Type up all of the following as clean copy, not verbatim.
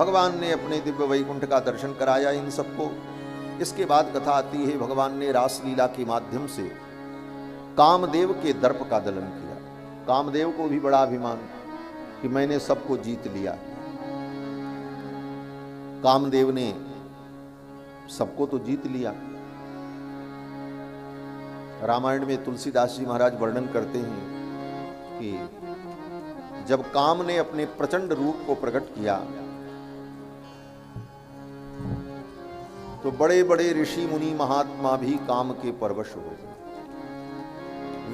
भगवान ने अपने दिव्य वैकुंठ का दर्शन कराया इन सबको। इसके बाद कथा आती है, भगवान ने रासलीला के माध्यम से कामदेव के दर्प का दलन किया। कामदेव को भी बड़ा अभिमान कि मैंने सबको जीत लिया। कामदेव ने सबको तो जीत लिया। रामायण में तुलसीदास जी महाराज वर्णन करते हैं कि जब काम ने अपने प्रचंड रूप को प्रकट किया तो बड़े बड़े ऋषि मुनि महात्मा भी काम के परवश हो गए।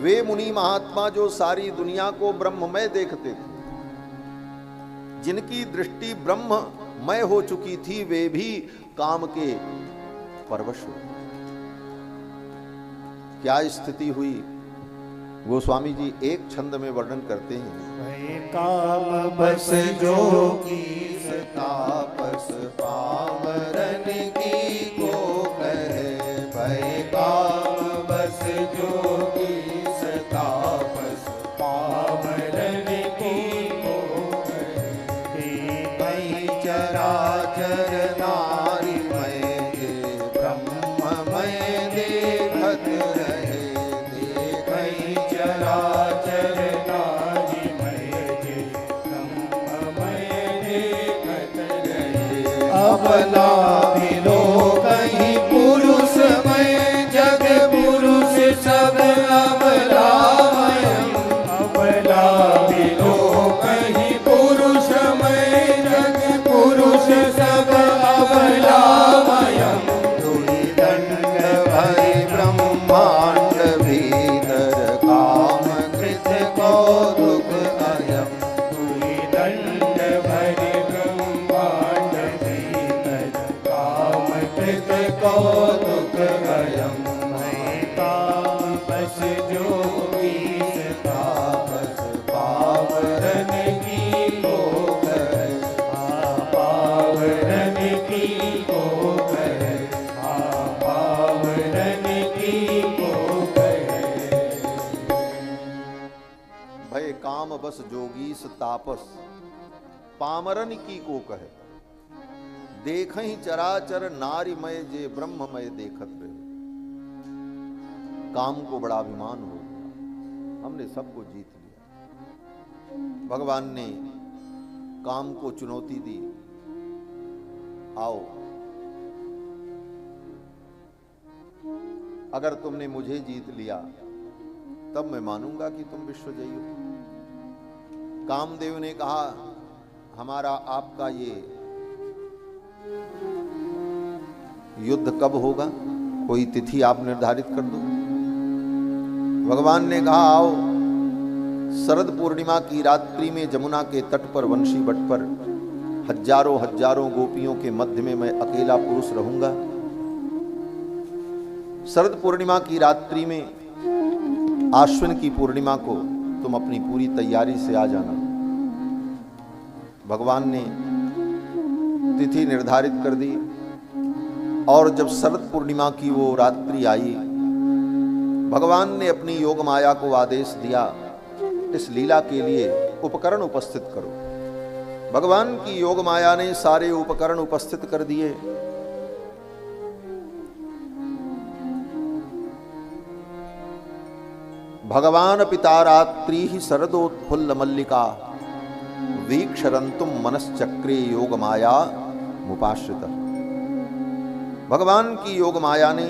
वे मुनि महात्मा जो सारी दुनिया को ब्रह्ममय देखते थे, जिनकी दृष्टि ब्रह्ममय हो चुकी थी, वे भी काम के परवश हो गए। क्या स्थिति हुई, गोस्वामी जी एक छंद में वर्णन करते हैं। काम बस जोगी तापस पामरन की को कहे, भय काम बस जोगी तापस पामरन की को कहे, भय चराचर नारी मय ब्रह्ममय देखत रहे, देखई चराचर नारी मय ब्रह्ममय देखत रहे। अबला विलो कहीं पुरुषमय जग पुरुष सब अबलामय, अबला विलो कहीं पुरुषमय जग पुरुष सब अबलामय, दुई दंड भय ब्रह्मांड भीतर काम कृत कौतुक अयम, दुई दंड भय ब्रह्मांड भीतर काम कृत कौतुक अयम, भय काम बस जोगी तापस पावरन की को कहे, पावरन की को कहे, पावरन की को कहे। भय काम बस जोगीस तापस पामरन की को कहे, देखहि चराचर नारीमय जे ब्रह्ममय देखत रहे। काम को बड़ा अभिमान हो गया, हमने सबको जीत लिया। भगवान ने काम को चुनौती दी, आओ अगर तुमने मुझे जीत लिया तब मैं मानूंगा कि तुम विश्वजयी हो। कामदेव ने कहा, हमारा आपका ये युद्ध कब होगा, कोई तिथि आप निर्धारित कर दो। भगवान ने कहा, आओ शरद पूर्णिमा की रात्रि में जमुना के तट पर वंशी बट पर हजारों हजारों गोपियों के मध्य में मैं अकेला पुरुष रहूंगा। शरद पूर्णिमा की रात्रि में आश्विन की पूर्णिमा को तुम अपनी पूरी तैयारी से आ जाना। भगवान ने तिथि निर्धारित कर दी और जब शरद पूर्णिमा की वो रात्रि आई, भगवान ने अपनी योग माया को आदेश दिया, इस लीला के लिए उपकरण उपस्थित करो। भगवान की योग माया ने सारे उपकरण उपस्थित कर दिए। भगवान पिता रात्रि ही शरदोत्फुल्ल मल्लिका वीक्षरंतुम मनश्चक्रे योग माया मुपाश्रित। भगवान की योग माया ने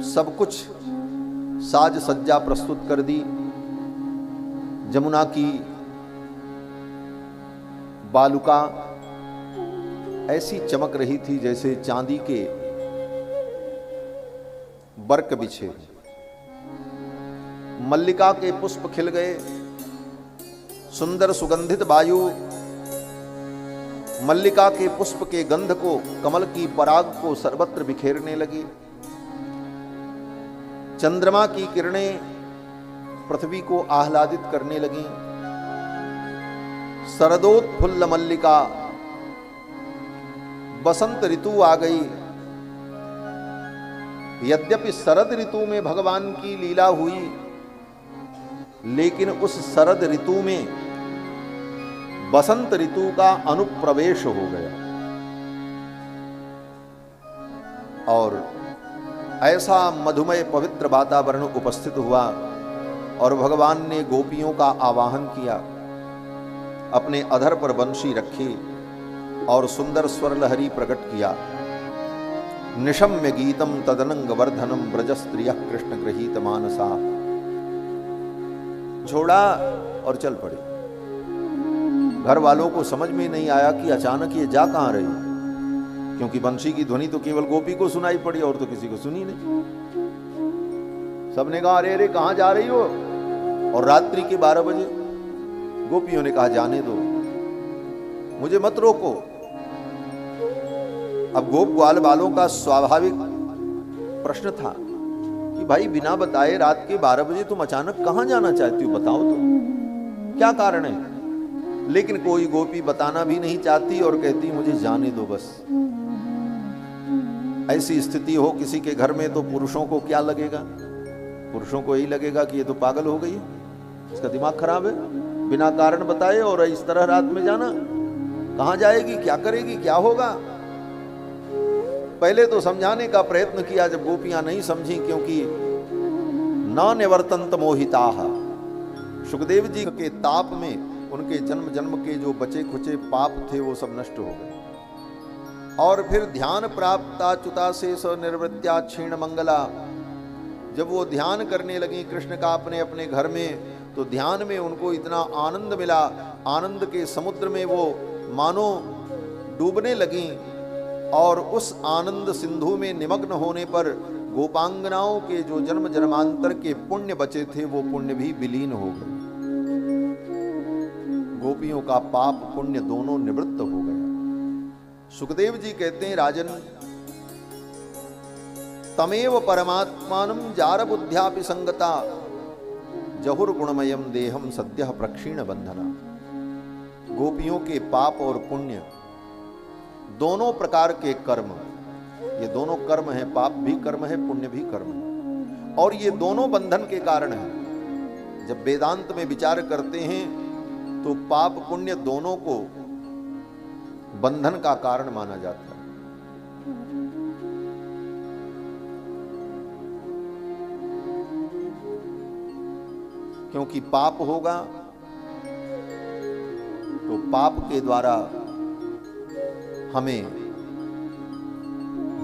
सब कुछ साज सज्जा प्रस्तुत कर दी। जमुना की बालुका ऐसी चमक रही थी जैसे चांदी के बर्क बिछे। मल्लिका के पुष्प खिल गए, सुंदर सुगंधित वायु मल्लिका के पुष्प के गंध को, कमल की पराग को सर्वत्र बिखेरने लगी। चंद्रमा की किरणें पृथ्वी को आह्लादित करने लगी। शरदोत्फुल्ल मल्लिका, बसंत ऋतु आ गई। यद्यपि शरद ऋतु में भगवान की लीला हुई, लेकिन उस शरद ऋतु में बसंत ऋतु का अनुप्रवेश हो गया और ऐसा मधुमय पवित्र वातावरण उपस्थित हुआ और भगवान ने गोपियों का आवाहन किया, अपने अधर पर बंशी रखी और सुंदर स्वर लहरी प्रकट किया। निशम्य गीतम तदनंग वर्धनम ब्रज स्त्रियः कृष्ण गृहीत मानसा। छोड़ा और चल पड़े। घर वालों को समझ में नहीं आया कि अचानक ये जा कहां रही, क्योंकि बंशी की ध्वनि तो केवल गोपी को सुनाई पड़ी और तो किसी को सुनी नहीं। सबने कहा अरे अरे कहां जा रही हो। और रात्रि के 12 बजे गोपियों ने कहा जाने दो, मुझे मत रोको। अब गोप ग्वाल वालों का स्वाभाविक प्रश्न था कि भाई बिना बताए रात के 12 बजे तुम अचानक कहां जाना चाहती हो, बताओ तो क्या कारण है। लेकिन कोई गोपी बताना भी नहीं चाहती और कहती मुझे जाने दो बस। ऐसी स्थिति हो किसी के घर में तो पुरुषों को क्या लगेगा? पुरुषों को यही लगेगा कि ये तो पागल हो गई है, इसका दिमाग खराब है, बिना कारण बताए और इस तरह रात में जाना, कहां जाएगी, क्या करेगी, क्या होगा। पहले तो समझाने का प्रयत्न किया, जब गोपियां नहीं समझी, क्योंकि न निवर्तन्त मोहिताः, सुखदेव जी के ताप में उनके जन्म जन्म के जो बचे खुचे पाप थे वो सब नष्ट हो गए। और फिर ध्यान प्राप्ताच्युता से स निर्वृत्या क्षीण मंगला, जब वो ध्यान करने लगी कृष्ण का अपने अपने घर में, तो ध्यान में उनको इतना आनंद मिला, आनंद के समुद्र में वो मानो डूबने लगी। और उस आनंद सिंधु में निमग्न होने पर गोपांगनाओं के जो जन्म जन्मांतर के पुण्य बचे थे वो पुण्य भी विलीन हो गए। गोपियों का पाप पुण्य दोनों निवृत्त हो गया। सुखदेव जी कहते हैं राजन, तमेव परमात्मानं जार बुद्ध्यापि संगता जहुर गुणमयम देहम सद्यः प्रक्षीण बंधना। गोपियों के पाप और पुण्य दोनों प्रकार के कर्म, ये दोनों कर्म है, पाप भी कर्म है, पुण्य भी कर्म है, और ये दोनों बंधन के कारण है। जब वेदांत में विचार करते हैं तो पाप पुण्य दोनों को बंधन का कारण माना जाता है। क्योंकि पाप होगा तो पाप के द्वारा हमें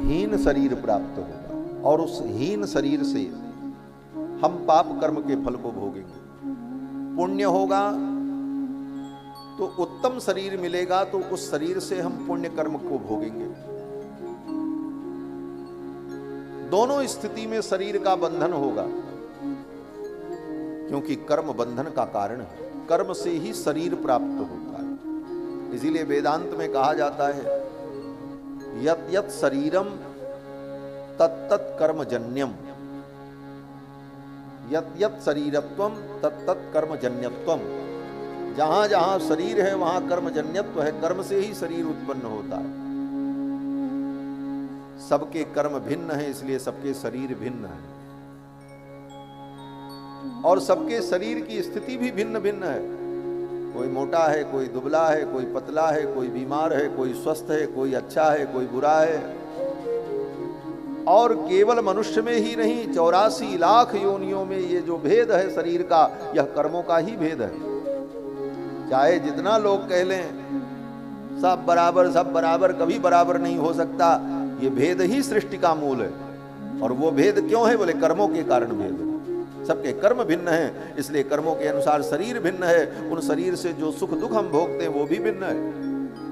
हीन शरीर प्राप्त होगा और उस हीन शरीर से हम पाप कर्म के फल को भोगेंगे। पुण्य होगा तो उत्तम शरीर मिलेगा, तो उस शरीर से हम पुण्य कर्म को भोगेंगे। दोनों स्थिति में शरीर का बंधन होगा, क्योंकि कर्म बंधन का कारण है। कर्म से ही शरीर प्राप्त होता है। इसीलिए वेदांत में कहा जाता है यत यत शरीरम तत्तत् कर्मजन्यम, यत यत शरीरत्वम तत्तत् कर्मजन्यत्वम। जहां जहां शरीर है वहां कर्मजन्यत्व है, कर्म से ही शरीर उत्पन्न होता है। सबके कर्म भिन्न है, इसलिए सबके शरीर भिन्न है, और सबके शरीर की स्थिति भी भिन्न भिन्न है। कोई मोटा है, कोई दुबला है, कोई पतला है, कोई बीमार है, कोई स्वस्थ है, कोई अच्छा है, कोई बुरा है। और केवल मनुष्य में ही नहीं, 84 लाख योनियों में ये जो भेद है शरीर का, यह कर्मों का ही भेद है। चाहे जितना लोग कह लें सब बराबर, कभी बराबर नहीं हो सकता। ये भेद ही सृष्टि का मूल है। और वो भेद क्यों है? बोले कर्मों के कारण भेद है। सबके कर्म भिन्न हैं, इसलिए कर्मों के अनुसार शरीर भिन्न है। उन शरीर से जो सुख दुख हम भोगते हैं वो भी भिन्न है।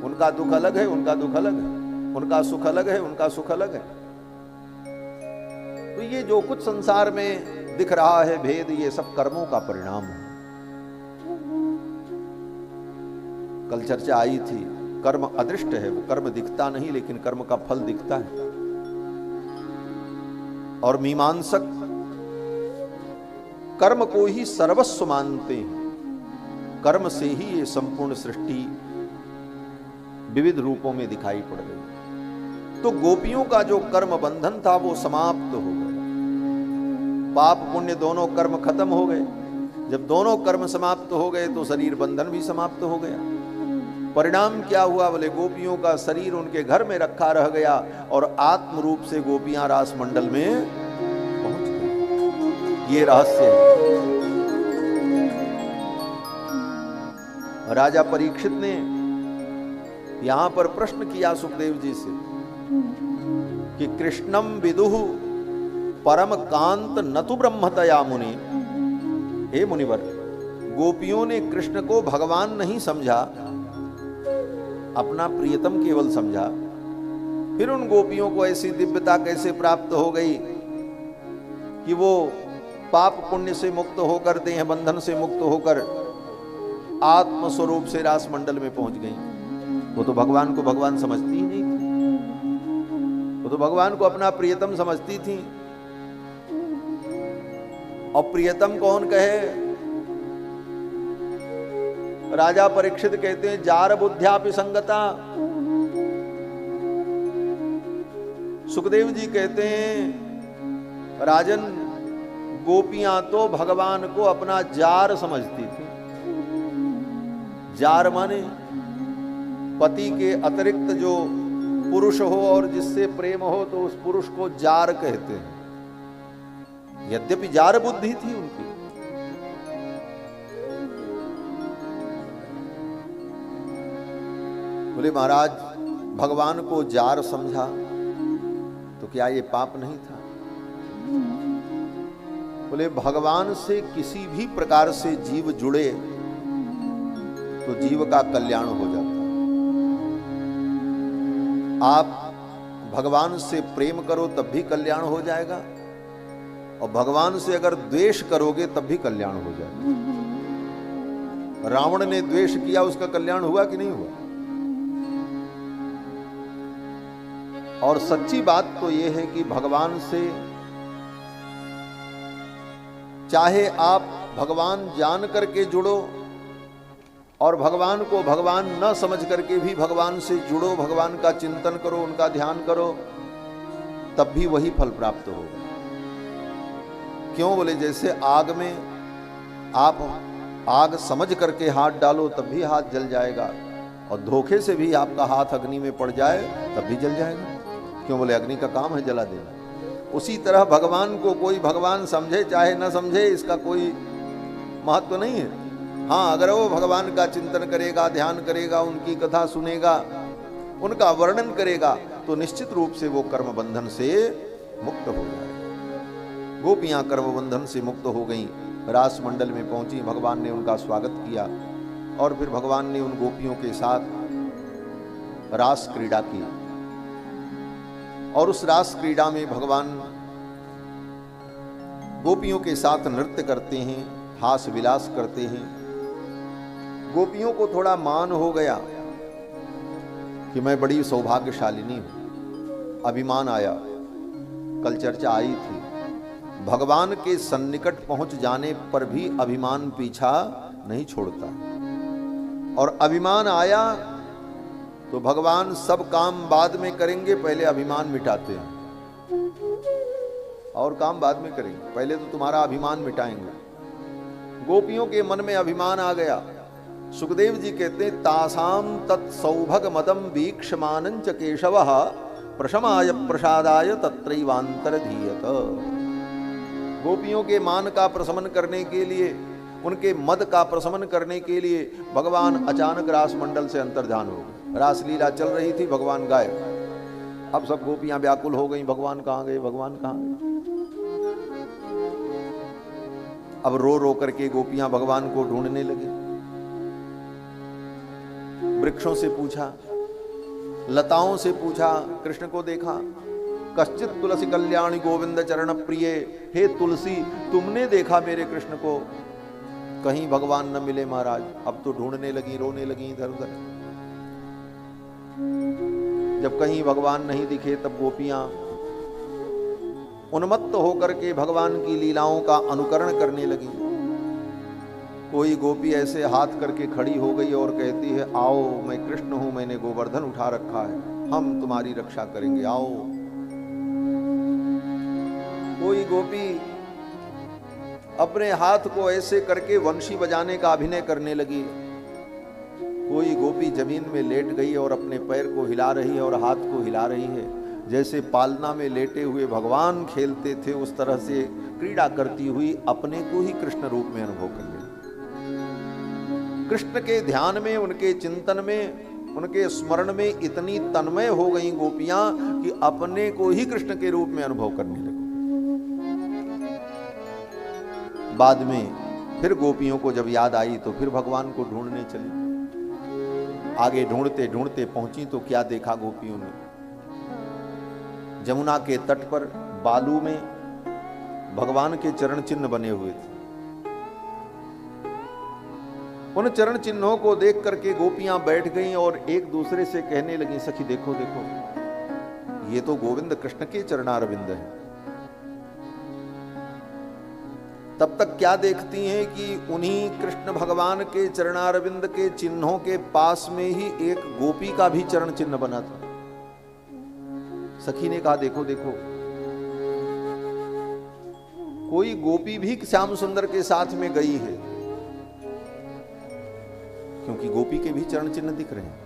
उनका दुख अलग है, उनका दुख अलग है, उनका सुख अलग है, उनका सुख अलग है। तो ये जो कुछ संसार में दिख रहा है भेद, ये सब कर्मों का परिणाम है। कल चर्चा आई थी, कर्म अदृष्ट है, वो कर्म दिखता नहीं, लेकिन कर्म का फल दिखता है। और मीमांसक कर्म को ही सर्वस्व मानते हैं। कर्म से ही ये संपूर्ण सृष्टि विविध रूपों में दिखाई पड़ गई। तो गोपियों का जो कर्म बंधन था वो समाप्त हो गया। पाप पुण्य दोनों कर्म खत्म हो गए। जब दोनों कर्म समाप्त हो गए तो शरीर बंधन भी समाप्त हो गया। परिणाम क्या हुआ? बोले गोपियों का शरीर उनके घर में रखा रह गया और आत्म रूप से गोपियां रास मंडल में पहुंच गई। ये रहस्य है। राजा परीक्षित ने यहां पर प्रश्न किया सुखदेव जी से कि कृष्णम विदुहु परम कांत नतु ब्रह्मतया मुनि। हे मुनिवर, गोपियों ने कृष्ण को भगवान नहीं समझा, अपना प्रियतम केवल समझा। फिर उन गोपियों को ऐसी दिव्यता कैसे प्राप्त हो गई कि वो पाप पुण्य से मुक्त होकर, देह बंधन से मुक्त होकर आत्म स्वरूप से रास मंडल में पहुंच गई? वो तो भगवान को भगवान समझती ही नहीं थी, वो तो भगवान को अपना प्रियतम समझती थी। और प्रियतम कौन कहे? राजा परीक्षित कहते हैं जार बुद्ध्यापि संगता। सुखदेव जी कहते हैं राजन, गोपियां तो भगवान को अपना जार समझती थी। जार माने पति के अतिरिक्त जो पुरुष हो और जिससे प्रेम हो तो उस पुरुष को जार कहते हैं। यद्यपि जार बुद्धि थी उनकी। बोले महाराज, भगवान को जार समझा तो क्या ये पाप नहीं था? बोले भगवान से किसी भी प्रकार से जीव जुड़े तो जीव का कल्याण हो जाता है। आप भगवान से प्रेम करो तब भी कल्याण हो जाएगा, और भगवान से अगर द्वेष करोगे तब भी कल्याण हो जाएगा। रावण ने द्वेष किया, उसका कल्याण हुआ कि नहीं हुआ? और सच्ची बात तो यह है कि भगवान से चाहे आप भगवान जान करके जुड़ो और भगवान को भगवान न समझ करके भी भगवान से जुड़ो, भगवान का चिंतन करो, उनका ध्यान करो, तब भी वही फल प्राप्त होगा। क्यों? बोले जैसे आग में आप आग समझ करके हाथ डालो तब भी हाथ जल जाएगा, और धोखे से भी आपका हाथ अग्नि में पड़ जाए तब भी जल जाएगा। क्यों? बोले अग्नि का काम है जला देना। उसी तरह भगवान को कोई भगवान समझे चाहे न समझे, इसका कोई महत्व नहीं है। हाँ, अगर वो भगवान का चिंतन करेगा, ध्यान करेगा, उनकी कथा सुनेगा, उनका वर्णन करेगा, तो निश्चित रूप से वो कर्म बंधन से मुक्त हो जाए। गोपियां कर्म बंधन से मुक्त हो गईं, रास मंडल में पहुंची। भगवान ने उनका स्वागत किया और फिर भगवान ने उन गोपियों के साथ रास क्रीड़ा की। और उस रास क्रीड़ा में भगवान गोपियों के साथ नृत्य करते हैं, हास विलास करते हैं। गोपियों को थोड़ा मान हो गया कि मैं बड़ी सौभाग्यशालिनी हूं, अभिमान आया। कल चर्चा आई थी, भगवान के सन्निकट पहुंच जाने पर भी अभिमान पीछा नहीं छोड़ता, और अभिमान आया तो भगवान सब काम बाद में करेंगे, पहले अभिमान मिटाते हैं। और काम बाद में करेंगे, पहले तो तुम्हारा अभिमान मिटाएंगे। गोपियों के मन में अभिमान आ गया। सुखदेव जी कहते हैं तासाम तत्सौभग मदम वीक्षमानं च केशवः प्रशमाय प्रसादाय तत्रैवांतरधीयत। गोपियों के मान का प्रशमन करने के लिए, उनके मद का प्रशमन करने के लिए भगवान अचानक रास मंडल से अंतर्धान हो गए। रासलीला चल रही थी, भगवान गायब। अब सब गोपियां व्याकुल हो गई, भगवान कहां गए, भगवान कहां गए। अब रो रो करके गोपियां भगवान को ढूंढने लगी। वृक्षों से पूछा, लताओं से पूछा, कृष्ण को देखा। कश्चित तुलसी कल्याणी गोविंद चरण प्रिय, हे तुलसी तुमने देखा मेरे कृष्ण को? कहीं भगवान न मिले महाराज। अब तो ढूंढने लगी, रोने लगी इधर उधर। जब कहीं भगवान नहीं दिखे तब गोपियां उन्मत्त होकर के भगवान की लीलाओं का अनुकरण करने लगी। कोई गोपी ऐसे हाथ करके खड़ी हो गई और कहती है, आओ मैं कृष्ण हूं, मैंने गोवर्धन उठा रखा है, हम तुम्हारी रक्षा करेंगे, आओ। कोई गोपी अपने हाथ को ऐसे करके वंशी बजाने का अभिनय करने लगी। कोई गोपी जमीन में लेट गई और अपने पैर को हिला रही है और हाथ को हिला रही है, जैसे पालना में लेटे हुए भगवान खेलते थे उस तरह से क्रीड़ा करती हुई अपने को ही कृष्ण रूप में अनुभव कर ली। कृष्ण के ध्यान में, उनके चिंतन में, उनके स्मरण में इतनी तन्मय हो गई गोपियां कि अपने को ही कृष्ण के रूप में अनुभव करने लगी। बाद में फिर गोपियों को जब याद आई तो फिर भगवान को ढूंढने चली। आगे ढूंढते ढूंढते पहुंची तो क्या देखा गोपियों ने, जमुना के तट पर बालू में भगवान के चरण चिन्ह बने हुए थे। उन चरण चिन्हों को देख करके गोपियां बैठ गईं और एक दूसरे से कहने लगी, सखी देखो देखो, ये तो गोविंद कृष्ण के चरणारविंद हैं। तब तक क्या देखती हैं कि उन्हीं कृष्ण भगवान के चरणारविंद के चिन्हों के पास में ही एक गोपी का भी चरण चिन्ह बना था। सखी ने कहा देखो देखो, कोई गोपी भी श्याम सुंदर के साथ में गई है, क्योंकि गोपी के भी चरण चिन्ह दिख रहे हैं।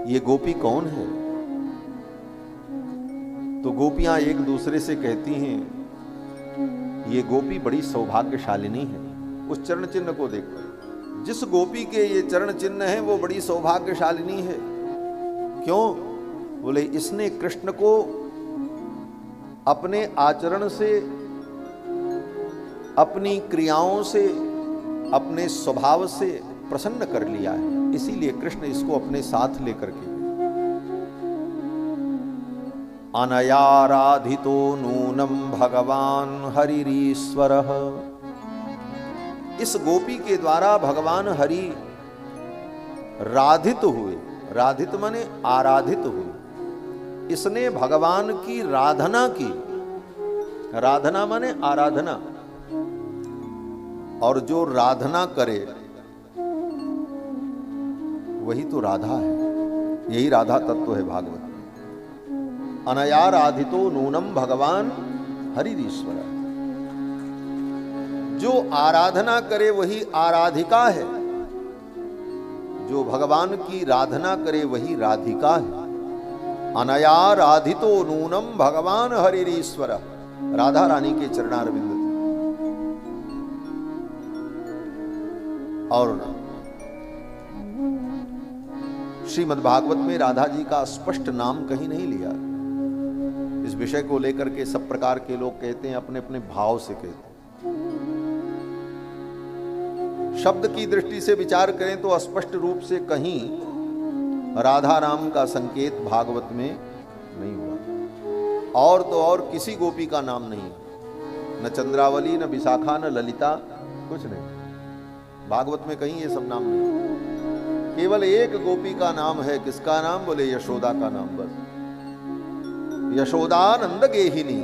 ये गोपी कौन है? तो गोपियां एक दूसरे से कहती हैं, ये गोपी बड़ी सौभाग्यशालिनी है। उस चरण चिन्ह को देखकर जिस गोपी के ये चरण चिन्ह हैं वो बड़ी सौभाग्यशालिनी है। क्यों? बोले इसने कृष्ण को अपने आचरण से, अपनी क्रियाओं से, अपने स्वभाव से प्रसन्न कर लिया है, इसीलिए कृष्ण इसको अपने साथ लेकर के। अनयाराधितो नूनम भगवान हरिरीश्वरः। इस गोपी के द्वारा भगवान हरि राधित हुए। राधित माने आराधित हुए। इसने भगवान की राधना की। राधना माने आराधना। और जो राधना करे वही तो राधा है। यही राधा तत्व है भागवत। अनयाराधितो नूनम भगवान हरिरीश्वर। जो आराधना करे वही आराधिका है। जो भगवान की राधना करे वही राधिका है। अनयाराधितो नूनम भगवान हरिरीश्वर। राधा रानी के चरणारविंद थे। और श्रीमद् भागवत में राधा जी का स्पष्ट नाम कहीं नहीं लिया। इस विषय को लेकर के सब प्रकार के लोग कहते हैं, अपने अपने भाव से कहते हैं। शब्द की दृष्टि से विचार करें तो स्पष्ट रूप से कहीं राधा राम का संकेत भागवत में नहीं हुआ। और तो और किसी गोपी का नाम नहीं, न चंद्रावली, न विशाखा, न ललिता, कुछ नहीं। भागवत में कहीं ये सब नाम नहीं। केवल एक गोपी का नाम है। किसका नाम? बोले यशोदा का नाम। बस यशोदानंद गेहिनी,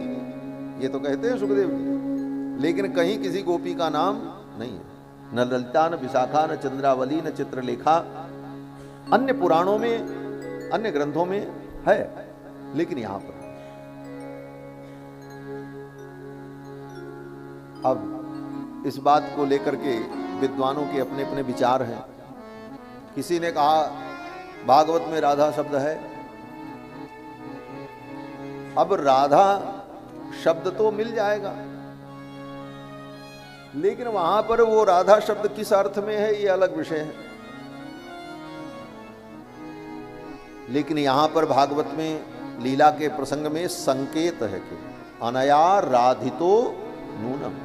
ये तो कहते हैं सुखदेव जी, लेकिन कहीं किसी गोपी का नाम नहीं है। न ललिता, न विशाखा, न चंद्रावली, न चित्रलेखा। अन्य पुराणों में, अन्य ग्रंथों में है, लेकिन यहां पर। अब इस बात को लेकर के विद्वानों के अपने अपने विचार हैं। किसी ने कहा भागवत में राधा शब्द है। अब राधा शब्द तो मिल जाएगा, लेकिन वहां पर वो राधा शब्द किस अर्थ में है ये अलग विषय है। लेकिन यहां पर भागवत में लीला के प्रसंग में संकेत है कि अनया राधितो नूनम।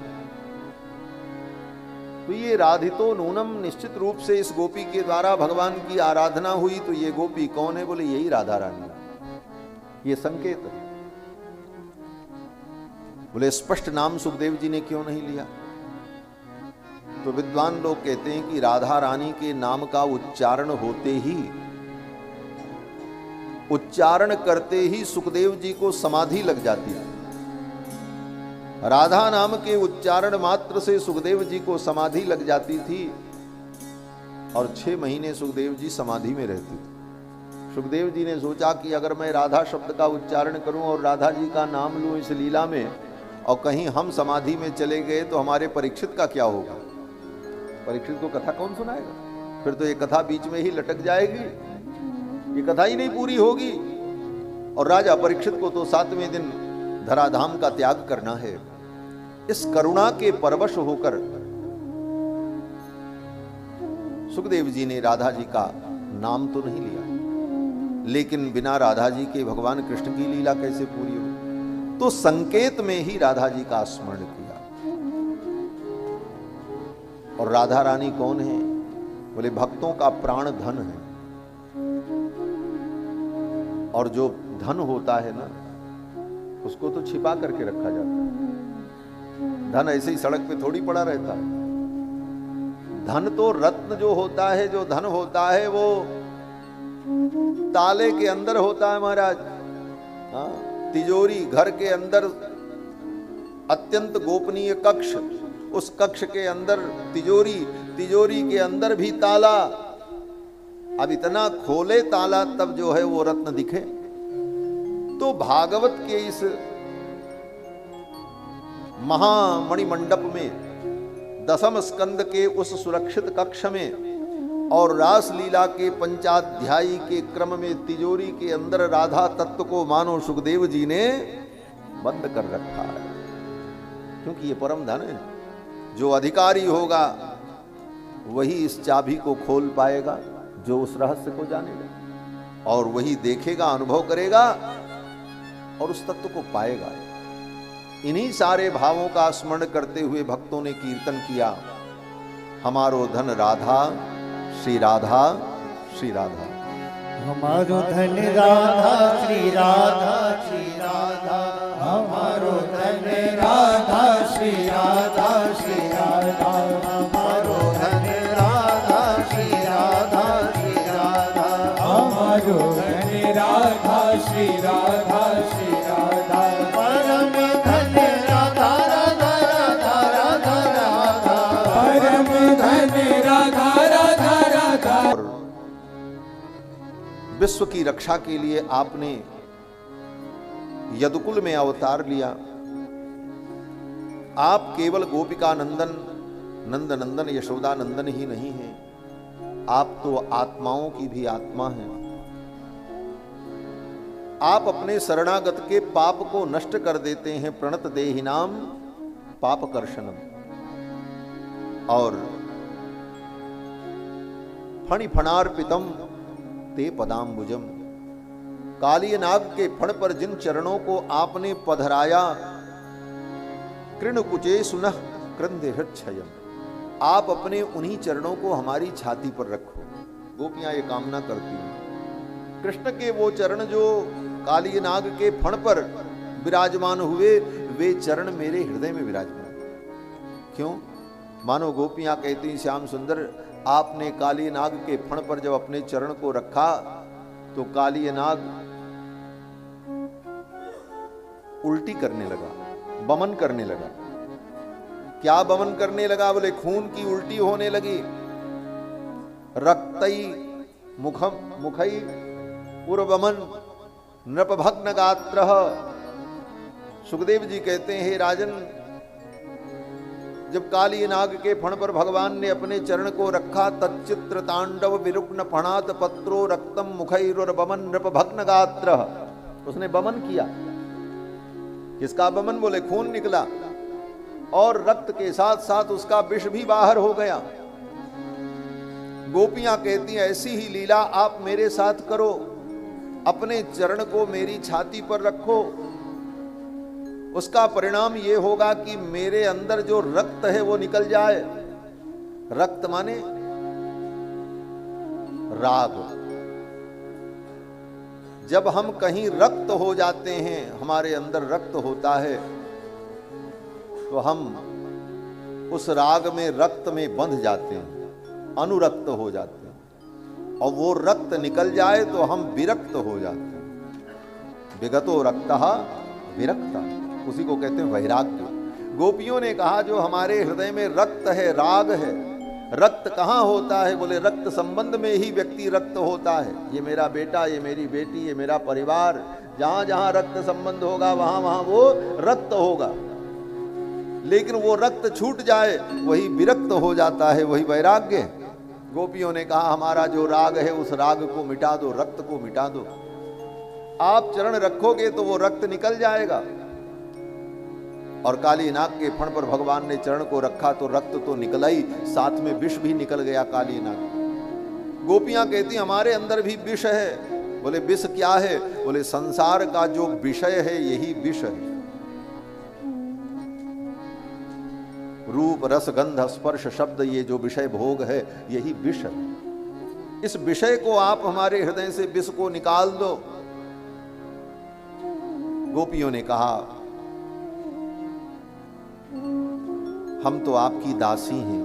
तो ये राधितो नूनम निश्चित रूप से इस गोपी के द्वारा भगवान की आराधना हुई। तो ये गोपी कौन है? बोले यही राधा रानी। ये संकेत है। बोले स्पष्ट नाम सुखदेव जी ने क्यों नहीं लिया? तो विद्वान लोग कहते हैं कि राधा रानी के नाम का उच्चारण होते ही, उच्चारण करते ही सुखदेव जी को समाधि लग जाती है। राधा नाम के उच्चारण मात्र से सुखदेव जी को समाधि लग जाती थी और 6 महीने सुखदेव जी समाधि में रहते थे। सुखदेव जी ने सोचा कि अगर मैं राधा शब्द का उच्चारण करूं और राधा जी का नाम लूं इस लीला में, और कहीं हम समाधि में चले गए तो हमारे परीक्षित का क्या होगा? परीक्षित को कथा कौन सुनाएगा? फिर तो ये कथा बीच में ही लटक जाएगी, ये कथा ही नहीं पूरी होगी। और राजा परीक्षित को तो 7वें दिन धराधाम का त्याग करना है। इस करुणा के परवश होकर सुखदेव जी ने राधा जी का नाम तो नहीं लिया, लेकिन बिना राधा जी के भगवान कृष्ण की लीला कैसे पूरी हो? तो संकेत में ही राधा जी का स्मरण किया। और राधा रानी कौन है? बोले भक्तों का प्राण धन है। और जो धन होता है ना, उसको तो छिपा करके रखा जाता है। धन ऐसे ही सड़क पे थोड़ी पड़ा रहता है। धन तो रत्न जो होता है, जो धन होता है वो ताले के अंदर होता है महाराज। हाँ, तिजोरी, घर के अंदर अत्यंत गोपनीय कक्ष, उस कक्ष के अंदर तिजोरी, तिजोरी के अंदर भी ताला। अब इतना खोले ताला तब जो है वो रत्न दिखे। तो भागवत के इस महामणि मंडप में, दशम स्कंद के उस सुरक्षित कक्ष में और रास लीला के पंचाध्यायी के क्रम में तिजोरी के अंदर राधा तत्व को मानो सुखदेव जी ने बंद कर रखा है। क्योंकि ये परम धन है। जो अधिकारी होगा वही इस चाबी को खोल पाएगा, जो उस रहस्य को जानेगा, और वही देखेगा, अनुभव करेगा और उस तत्व को पाएगा। इन्हीं सारे भावों का स्मरण करते हुए भक्तों ने कीर्तन किया, हमारो धन राधा श्री राधा श्री राधा। हमारो धन राधा श्री राधा श्री राधा, हमारो धन राधा श्री राधा श्री राधा, हमारो धन राधा श्री राधा श्री राधा, हमारो धन राधा श्री राधा श्री राधा। परम धन राधा राधा राधा राधा राधा, परम धन राधा राधा राधा। और विश्व की रक्षा के लिए आपने यदुकुल में अवतार लिया। आप केवल गोपिका नंदन, नंद नंदन, यशोदा नंदन ही नहीं हैं, आप तो आत्माओं की भी आत्मा हैं। आप अपने शरणागत के पाप को नष्ट कर देते हैं, प्रणत देहिनाम पाप कर्षणम। और फणिफणार्पितम ते पदाम्बुजम, काली नाग के फण पर जिन चरणों को आपने पधराया, कृणकुचे सुनः क्रंदे हृच्छयम, आप अपने उन्हीं चरणों को हमारी छाती पर रखो। गोपियां ये कामना करती हैं, कृष्ण के वो चरण जो काली नाग के फण पर विराजमान हुए, वे चरण मेरे हृदय में विराजमान। क्यों? मानो गोपियां कहती, श्याम सुंदर आपने काली नाग के फण पर जब अपने चरण को रखा तो काली नाग उल्टी करने लगा, बमन करने लगा। क्या बमन करने लगा? बोले खून की उल्टी होने लगी। रक्तई मुखम मुखई उर्वमन नृपभग्न गात्रः। सुखदेव जी कहते हैं, हे राजन, जब काली नाग के फण पर भगवान ने अपने चरण को रखा, तच्चित्र तांडव विरुग्न फणात पत्रो रक्तम मुखैरुर्वमन नृपभग्न गात्रः। उसने बमन किया। किसका बमन? बोले खून निकला और रक्त के साथ साथ उसका विष भी बाहर हो गया। गोपियां कहती हैं, ऐसी ही लीला आप मेरे साथ करो, अपने चरण को मेरी छाती पर रखो। उसका परिणाम ये होगा कि मेरे अंदर जो रक्त है वो निकल जाए। रक्त माने राग। जब हम कहीं रक्त हो जाते हैं, हमारे अंदर रक्त होता है, तो हम उस राग में, रक्त में बंध जाते हैं, अनुरक्त हो जाते हैं। और वो रक्त निकल जाए तो हम विरक्त हो जाते हैं। विगतो रक्तः विरक्ता, उसी को कहते हैं वैराग्य। गोपियों ने कहा, जो हमारे हृदय में रक्त है, राग है। रक्त कहाँ होता है? बोले रक्त संबंध में ही व्यक्ति रक्त होता है। ये मेरा बेटा, ये मेरी बेटी, ये मेरा परिवार, जहां जहां रक्त संबंध होगा वहां वहां वो रक्त होगा। लेकिन वो रक्त छूट जाए, वही विरक्त हो जाता है, वही वैराग्य। गोपियों ने कहा हमारा जो राग है उस राग को मिटा दो, रक्त को मिटा दो। आप चरण रखोगे तो वो रक्त निकल जाएगा। और काली नाग के फण पर भगवान ने चरण को रखा तो रक्त तो निकला ही, साथ में विष भी निकल गया काली नाग। गोपियां कहती हमारे अंदर भी विष है। बोले विष क्या है? बोले संसार का जो विषय है यही विष है। रूप रस गंध स्पर्श शब्द ये जो विषय भोग है यही विष है। इस विषय को आप हमारे हृदय से विष को निकाल दो। गोपियों ने कहा हम तो आपकी दासी हैं।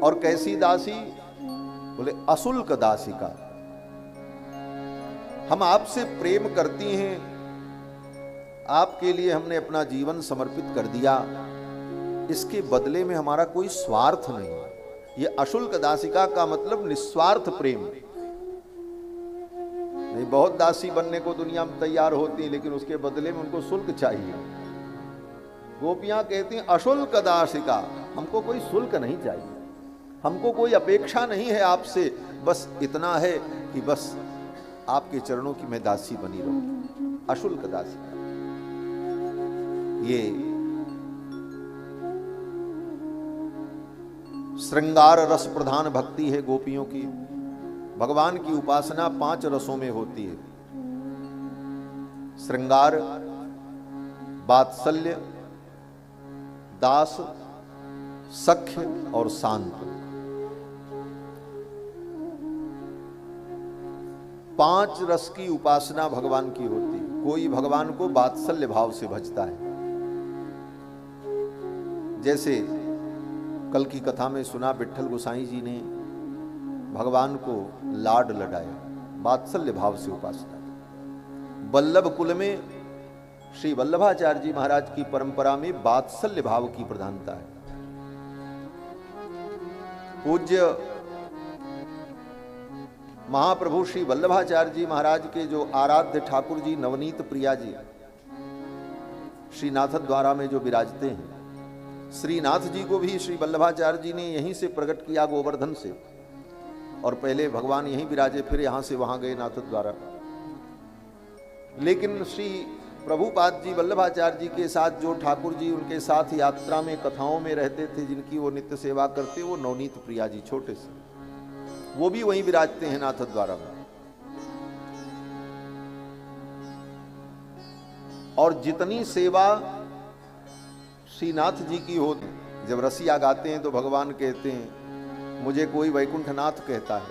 और कैसी दासी? बोले अशुल्क दासिका। हम आपसे प्रेम करती हैं, आपके लिए हमने अपना जीवन समर्पित कर दिया, इसके बदले में हमारा कोई स्वार्थ नहीं। ये अशुल्क दासिका का मतलब निस्वार्थ प्रेम नहीं। बहुत दासी बनने को दुनिया में तैयार होती है, लेकिन उसके बदले में उनको शुल्क चाहिए। गोपियां कहती हैं अशुल्क दासिका, हमको कोई शुल्क नहीं चाहिए, हमको कोई अपेक्षा नहीं है आपसे, बस इतना है कि बस आपके चरणों की मैं दासी बनी रहूं। अशुल्क दासिका ये श्रृंगार रस प्रधान भक्ति है गोपियों की। भगवान की उपासना 5 रसों में होती है। श्रृंगार, वात्सल्य, दास, सख्य और शांत। 5 रस की उपासना भगवान की होती है। कोई भगवान को वात्सल्य भाव से भजता है। जैसे कल की कथा में सुना, विट्ठल गोसाई जी ने भगवान को लाड लडाया, वात्सल्य भाव से उपासना। वल्लभ कुल में श्री वल्लभाचार्य जी महाराज की परंपरा में वात्सल्य भाव की प्रधानता है। पूज्य महाप्रभु श्री वल्लभाचार्य जी महाराज के जो आराध्य ठाकुर जी नवनीत प्रिया जी श्रीनाथ द्वारा में जो विराजते हैं, श्रीनाथ जी को भी श्री वल्लभाचार्य जी ने यहीं से प्रकट किया गोवर्धन से, और पहले भगवान यहीं विराजे, फिर यहां से वहां गए नाथ द्वारा। लेकिन श्री प्रभुपाद जी वल्लभाचार्य जी के साथ जो ठाकुर जी उनके साथ यात्रा में कथाओं में रहते थे, जिनकी वो नित्य सेवा करते, वो नवनीत प्रिया जी छोटे से, वो भी वहीं विराजते हैं नाथ द्वारा में। और जितनी सेवा श्रीनाथ जी की होती, जब रसिया गाते हैं तो भगवान कहते हैं मुझे कोई वैकुंठनाथ कहता है,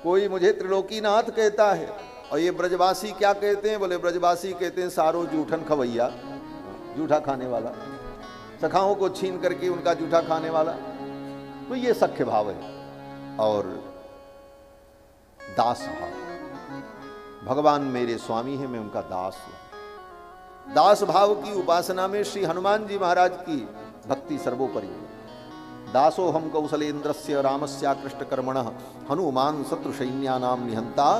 कोई मुझे त्रिलोकीनाथ कहता है। और ये ब्रजवासी क्या कहते हैं? बोले ब्रजवासी कहते हैं सारो जूठन खवैया, जूठा खाने वाला, सखाओं को छीन करके उनका जूठा खाने वाला। तो ये सख्य भाव है। और दास भाव, भगवान मेरे स्वामी हैं, मैं उनका दास हूं। दास भाव की उपासना में श्री हनुमान जी महाराज की भक्ति सर्वोपरि है। दासो हम कौशलेन्द्रस्य रामस्याकृष्ट कर्मणः हनुमान शत्रु सैन्यानाम निहंता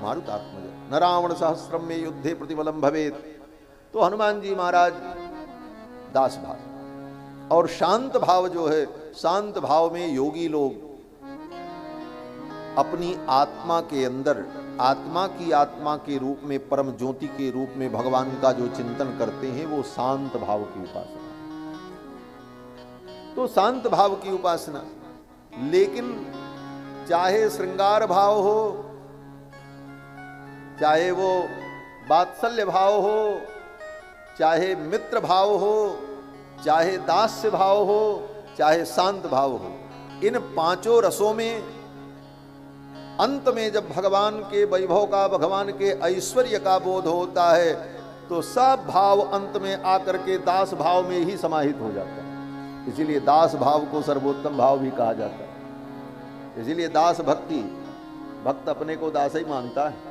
मारुतात्मज न रावण सहस्रम में युद्धे प्रतिबलम भवेत। तो हनुमान जी महाराज दास भाव। और शांत भाव जो है, शांत भाव में योगी लोग अपनी आत्मा के अंदर, आत्मा की आत्मा के रूप में, परम ज्योति के रूप में भगवान का जो चिंतन करते हैं, वो शांत भाव की उपासना। तो शांत भाव की उपासना, लेकिन चाहे श्रृंगार भाव हो, चाहे वो वात्सल्य भाव हो, चाहे मित्र भाव हो, चाहे दास्य भाव हो, चाहे शांत भाव हो, इन 5 रसों में अंत में जब भगवान के वैभव का, भगवान के ऐश्वर्य का बोध होता है, तो सब भाव अंत में आकर के दास भाव में ही समाहित हो जाता है। इसीलिए दास भाव को सर्वोत्तम भाव भी कहा जाता है। इसीलिए दास भक्ति, भक्त अपने को दास ही मानता है।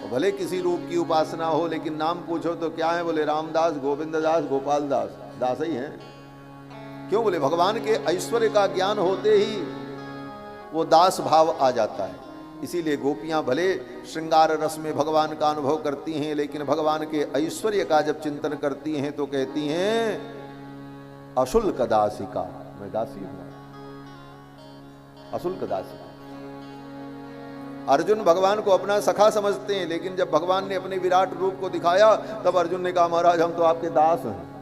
तो भले किसी रूप की उपासना हो, लेकिन नाम पूछो तो क्या है? बोले रामदास, गोविंद दास, गोपाल दास, दास ही हैं। क्यों? बोले भगवान के ऐश्वर्य का ज्ञान होते ही वो दास भाव आ जाता है। इसीलिए गोपियां भले श्रृंगार रस में भगवान का अनुभव करती हैं, लेकिन भगवान के ऐश्वर्य का जब चिंतन करती हैं तो कहती हैं अशुल्क दासिका, मैं दासी हूं, अशुल्क दासिका। अर्जुन भगवान को अपना सखा समझते हैं, लेकिन जब भगवान ने अपने विराट रूप को दिखाया तब अर्जुन ने कहा महाराज हम तो आपके दास हैं,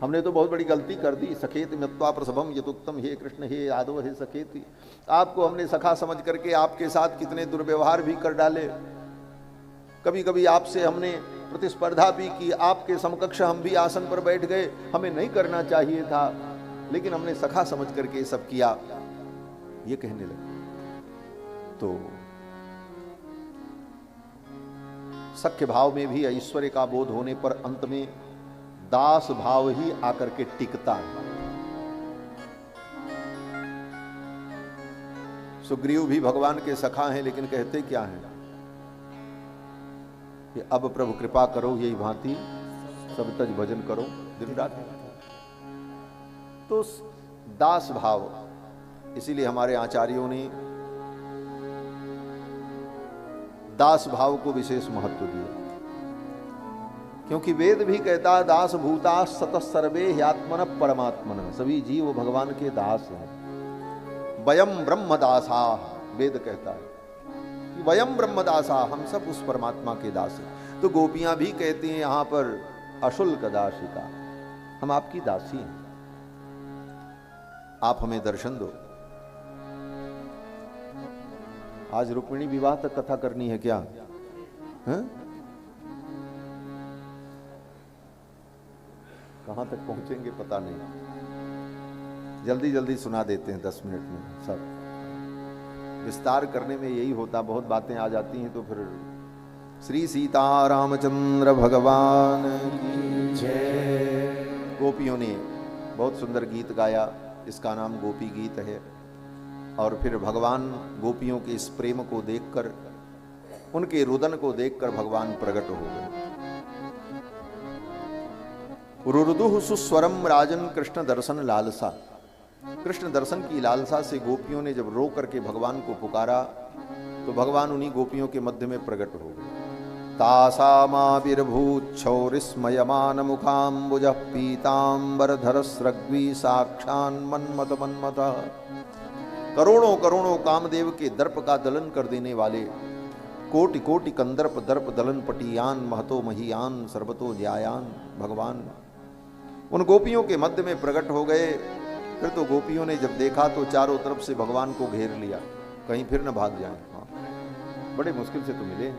हमने तो बहुत बड़ी गलती कर दी। सखेत मत्वा प्रसभम यदुक्तम, हे कृष्ण हे यादव हे सखेती, आपको हमने सखा समझ करके आपके साथ कितने दुर्व्यवहार भी कर डाले, कभी कभी आपसे हमने प्रतिस्पर्धा भी की, आपके समकक्ष हम भी आसन पर बैठ गए, हमें नहीं करना चाहिए था, लेकिन हमने सखा समझ करके ये सब किया, ये कहने लगे। तो सख्य भाव में भी ऐश्वर्य का बोध होने पर अंत में दास भाव ही आकर के टिकता है। सुग्रीव भी भगवान के सखा हैं, लेकिन कहते क्या हैं कि अब प्रभु कृपा करो, यही भांति सब तज भजन करो दिन रात। तो दास भाव, इसीलिए हमारे आचार्यों ने दास भाव को विशेष महत्व दिया, क्योंकि वेद भी कहता है दास भूता सत सर्वे ह्यात्मन परमात्मन, सभी जीव भगवान के दास हैं। वयम ब्रह्म दासा, वेद कहता है कि वयम ब्रह्म दासा, हम सब उस परमात्मा के दास हैं। तो गोपियां भी कहती हैं यहां पर अशुल्क दासिका, हम आपकी दासी हैं, आप हमें दर्शन दो। आज रुक्मिणी विवाह तक कथा करनी है क्या? है? कहां तक पहुंचेंगे पता नहीं, जल्दी जल्दी सुना देते हैं 10 मिनट में सब। विस्तार करने में यही होता, बहुत बातें आ जाती हैं तो फिर। श्री सीता रामचंद्र भगवान की जय। गोपियों ने बहुत सुंदर गीत गाया, इसका नाम गोपी गीत है। और फिर भगवान गोपियों के इस प्रेम को देखकर, उनके रुदन को देखकर भगवान प्रकट हो गए। रुरुदुः सुस्वरम राजन कृष्ण दर्शन लालसा, कृष्ण दर्शन की लालसा से गोपियों ने जब रो करके भगवान को पुकारा तो भगवान उन्हीं गोपियों के मध्य में प्रकट हो गए। तासामाविर्भूच्छौरिस्मयमान मुखाम्बुजः पीताम्बरधर स्रग्वी साक्षान् मन्मथ मन्मथ। करोड़ों करोड़ों कामदेव के दर्प का दलन कर देने वाले, कोटि कोटि कंदर्प दर्प दलन पटियान महतो महियान सर्वतो न्यायान भगवान उन गोपियों के मध्य में प्रकट हो गए। फिर तो गोपियों ने जब देखा तो चारों तरफ से भगवान को घेर लिया, कहीं फिर न भाग जाएं। हाँ, बड़े मुश्किल से तो मिले,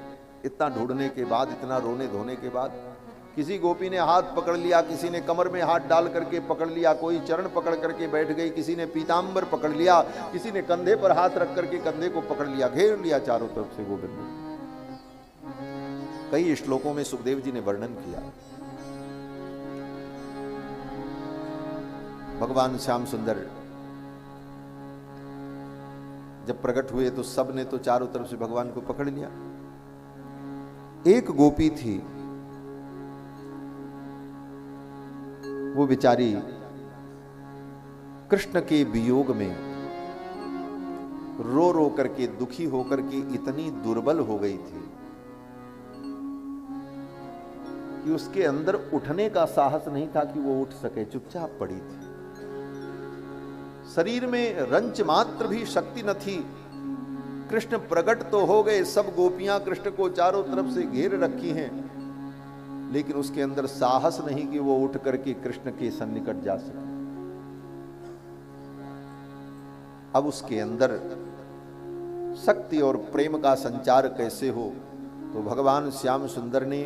इतना ढूंढने के बाद, इतना रोने धोने के बाद। किसी गोपी ने हाथ पकड़ लिया, किसी ने कमर में हाथ डाल करके पकड़ लिया, कोई चरण पकड़ करके बैठ गई, किसी ने पीताम्बर पकड़ लिया, किसी ने कंधे पर हाथ रख करके कंधे को पकड़ लिया, घेर लिया चारों तरफ से गोविंद ने। कई श्लोकों में सुखदेव जी ने वर्णन किया। भगवान श्याम सुंदर जब प्रकट हुए तो सब ने तो चारों तरफ से भगवान को पकड़ लिया। एक गोपी थी, वो बेचारी कृष्ण के वियोग में रो रो करके, दुखी होकर के इतनी दुर्बल हो गई थी कि उसके अंदर उठने का साहस नहीं था कि वो उठ सके, चुपचाप पड़ी थी। शरीर में रंच मात्र भी शक्ति न थी। कृष्ण प्रकट तो हो गए, सब गोपियां कृष्ण को चारों तरफ से घेर रखी हैं, लेकिन उसके अंदर साहस नहीं कि वो उठ करके कृष्ण के सन्निकट जा सके। अब उसके अंदर शक्ति और प्रेम का संचार कैसे हो, तो भगवान श्याम सुंदर ने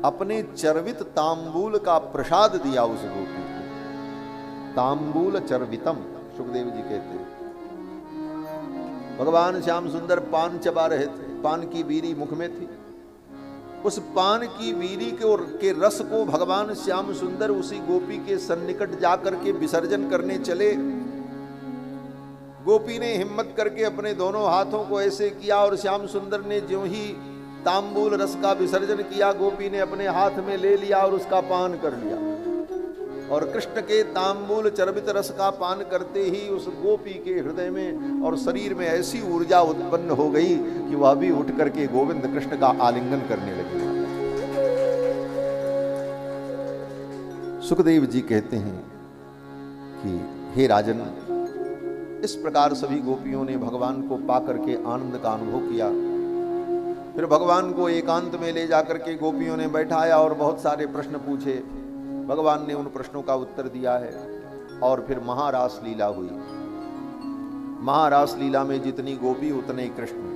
अपने चर्वित तांबूल का प्रसाद दिया उस गोपी को। तांबूल चर्वितम, सुखदेव जी कहते हैं। भगवान श्याम सुंदर पान चबा रहे थे, पान की बीड़ी मुख में थी। उस पान की बीड़ी के रस को भगवान श्याम सुंदर उसी गोपी के सन्निकट जाकर के विसर्जन करने चले। गोपी ने हिम्मत करके अपने दोनों हाथों को ऐसे किया और श्याम सुंदर ने ज्यों ही तांबूल रस का विसर्जन किया, गोपी ने अपने हाथ में ले लिया और उसका पान कर लिया। और कृष्ण के तांबूल चर्वित रस का पान करते ही उस गोपी के हृदय में और शरीर में ऐसी ऊर्जा उत्पन्न हो गई कि वह भी उठ करके गोविंद कृष्ण का आलिंगन करने लगी। सुखदेव जी कहते हैं कि हे राजन, इस प्रकार सभी गोपियों ने भगवान को पाकर के आनंद का अनुभव किया। फिर भगवान को एकांत में ले जाकर के गोपियों ने बैठाया और बहुत सारे प्रश्न पूछे। भगवान ने उन प्रश्नों का उत्तर दिया है और फिर महारास लीला हुई। महारास लीला में जितनी गोपी उतने कृष्ण।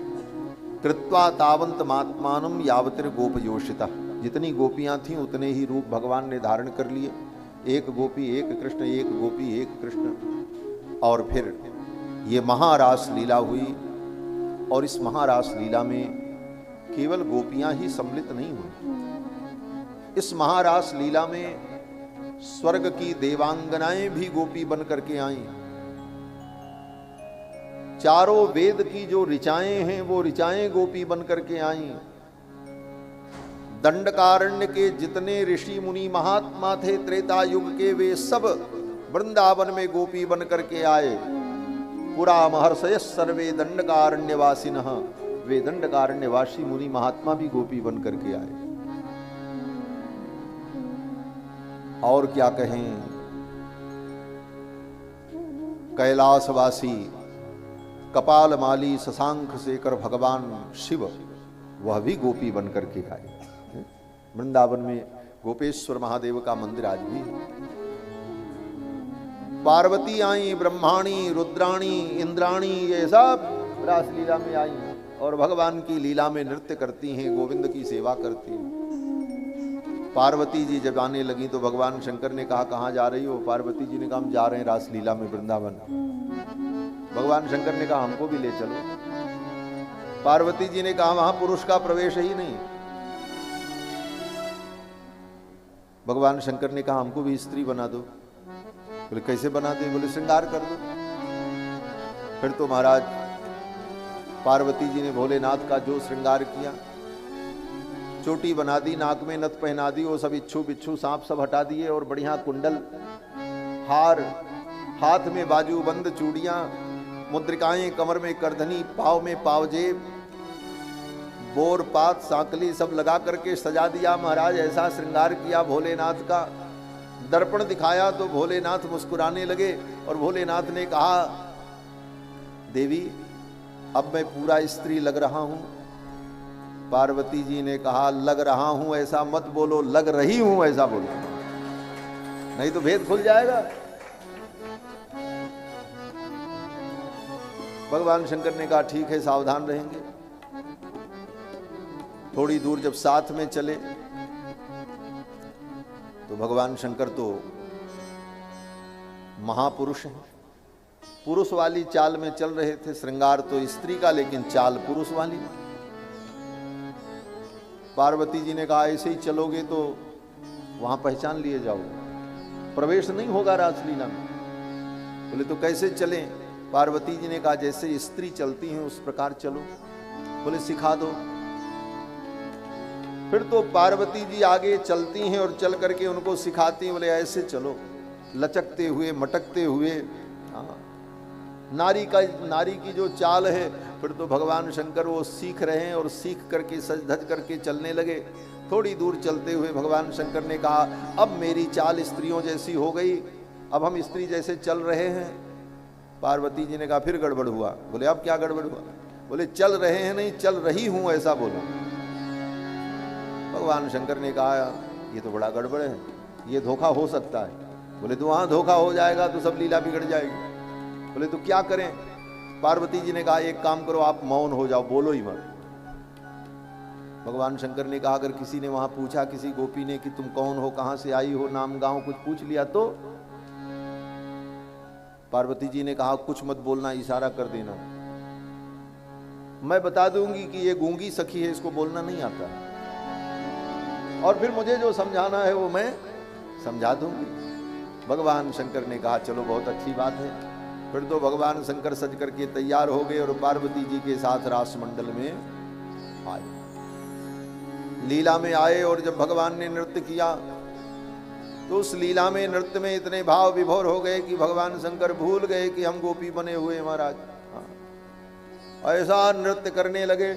कृत्वा तावंत मात्मानम यावतिर गोपयोषिता, जितनी गोपियां थीं उतने ही रूप भगवान ने धारण कर लिए। एक गोपी एक कृष्ण, एक गोपी एक कृष्ण। और फिर ये महारास लीला हुई और इस महारास लीला में केवल गोपियां ही सम्मिलित नहीं हुई। इस महारास लीला में स्वर्ग की देवांगनाएं भी गोपी बन करके आईं। चारों वेद की जो ऋचाएं हैं वो ऋचाएं गोपी बन करके आईं। दंडकारण्य के जितने ऋषि मुनि महात्मा थे त्रेता युग के, वे सब वृंदावन में गोपी बन करके आए। पुरा महर्षय सर्वे दंडकारण्यवासिनः, वे दंडकारण्यवासी मुनि महात्मा भी गोपी बन करके आए। और क्या कहें, कैलाशवासी कपालमाली शशांक शेखर भगवान शिव, वह भी गोपी बन करके आए। वृंदावन में गोपेश्वर महादेव का मंदिर आज भी। पार्वती आई, ब्रह्माणी, रुद्राणी, इंद्राणी, ये सब रासलीला में आई और भगवान की लीला में नृत्य करती हैं, गोविंद की सेवा करती हैं। पार्वती जी जब आने लगी तो भगवान शंकर ने कहा कहाँ जा रही हो? पार्वती जी ने कहा हम जा रहे हैं रासलीला में वृंदावन। भगवान शंकर ने कहा हमको भी ले चलो। पार्वती जी ने कहा वहां पुरुष का प्रवेश ही नहीं। भगवान शंकर ने कहा हमको भी स्त्री बना दो। बोले कैसे बना दे? बोले श्रृंगार कर दो। फिर तो महाराज पार्वती जी ने भोलेनाथ का जो श्रृंगार किया, चोटी बना दी, नाक में नथ पहना दी, वो सब इच्छू बिच्छू सांप सब हटा दिए और बढ़िया कुंडल, हार, हाथ में बाजूबंद, चूड़ियां, मुद्रिकाएं, कमर में करधनी, पाव में पावजेब, बोर पात सांकली सब लगा करके सजा दिया। महाराज ऐसा श्रृंगार किया भोलेनाथ का। दर्पण दिखाया तो भोलेनाथ मुस्कुराने लगे और भोलेनाथ ने कहा देवी अब मैं पूरा स्त्री लग रहा हूं। पार्वती जी ने कहा लग रहा हूं ऐसा मत बोलो, लग रही हूं ऐसा बोलो, नहीं तो भेद खुल जाएगा। भगवान शंकर ने कहा ठीक है सावधान रहेंगे। थोड़ी दूर जब साथ में चले तो भगवान शंकर तो महापुरुष हैं, पुरुष वाली चाल में चल रहे थे। श्रृंगार तो स्त्री का लेकिन चाल पुरुष वाली। पार्वती जी ने कहा ऐसे ही चलोगे तो वहां पहचान लिए जाओगे, प्रवेश नहीं होगा रासलीला में। बोले तो कैसे चलें? पार्वती जी ने कहा जैसे स्त्री चलती हैं उस प्रकार चलो। बोले सिखा दो। फिर तो पार्वती जी आगे चलती हैं और चल करके उनको सिखाती हैं। बोले ऐसे चलो, लचकते हुए मटकते हुए। नारी की जो चाल है, फिर तो भगवान शंकर वो सीख रहे हैं और सीख करके सज धज करके चलने लगे। थोड़ी दूर चलते हुए भगवान शंकर ने कहा अब मेरी चाल स्त्रियों जैसी हो गई, अब हम स्त्री जैसे चल रहे हैं। पार्वती जी ने कहा फिर गड़बड़ हुआ। बोले अब क्या गड़बड़ हुआ? बोले चल रहे हैं नहीं, चल रही हूं ऐसा बोलो। भगवान शंकर ने कहा ये तो बड़ा गड़बड़ है, ये धोखा हो सकता है। बोले तो वहां धोखा हो जाएगा तो सब लीला बिगड़ जाएगी। बोले तो क्या करें? पार्वती जी ने कहा एक काम करो, आप मौन हो जाओ, बोलो ही मत। भगवान शंकर ने कहा अगर किसी ने वहां पूछा, किसी गोपी ने कि तुम कौन हो, कहां से आई हो, नाम गांव कुछ पूछ लिया तो? पार्वती जी ने कहा कुछ मत बोलना, इशारा कर देना, मैं बता दूंगी कि ये गूंगी सखी है, इसको बोलना नहीं आता, और फिर मुझे जो समझाना है वो मैं समझा दूंगी। भगवान शंकर ने कहा चलो बहुत अच्छी बात है। फिर तो भगवान शंकर सज करके तैयार हो गए और पार्वती जी के साथ रास मंडल में आए, लीला में आए। और जब भगवान ने नृत्य किया तो उस लीला में, नृत्य में इतने भाव विभोर हो गए कि भगवान शंकर भूल गए कि हम गोपी बने हुए महाराज। ऐसा नृत्य करने लगे,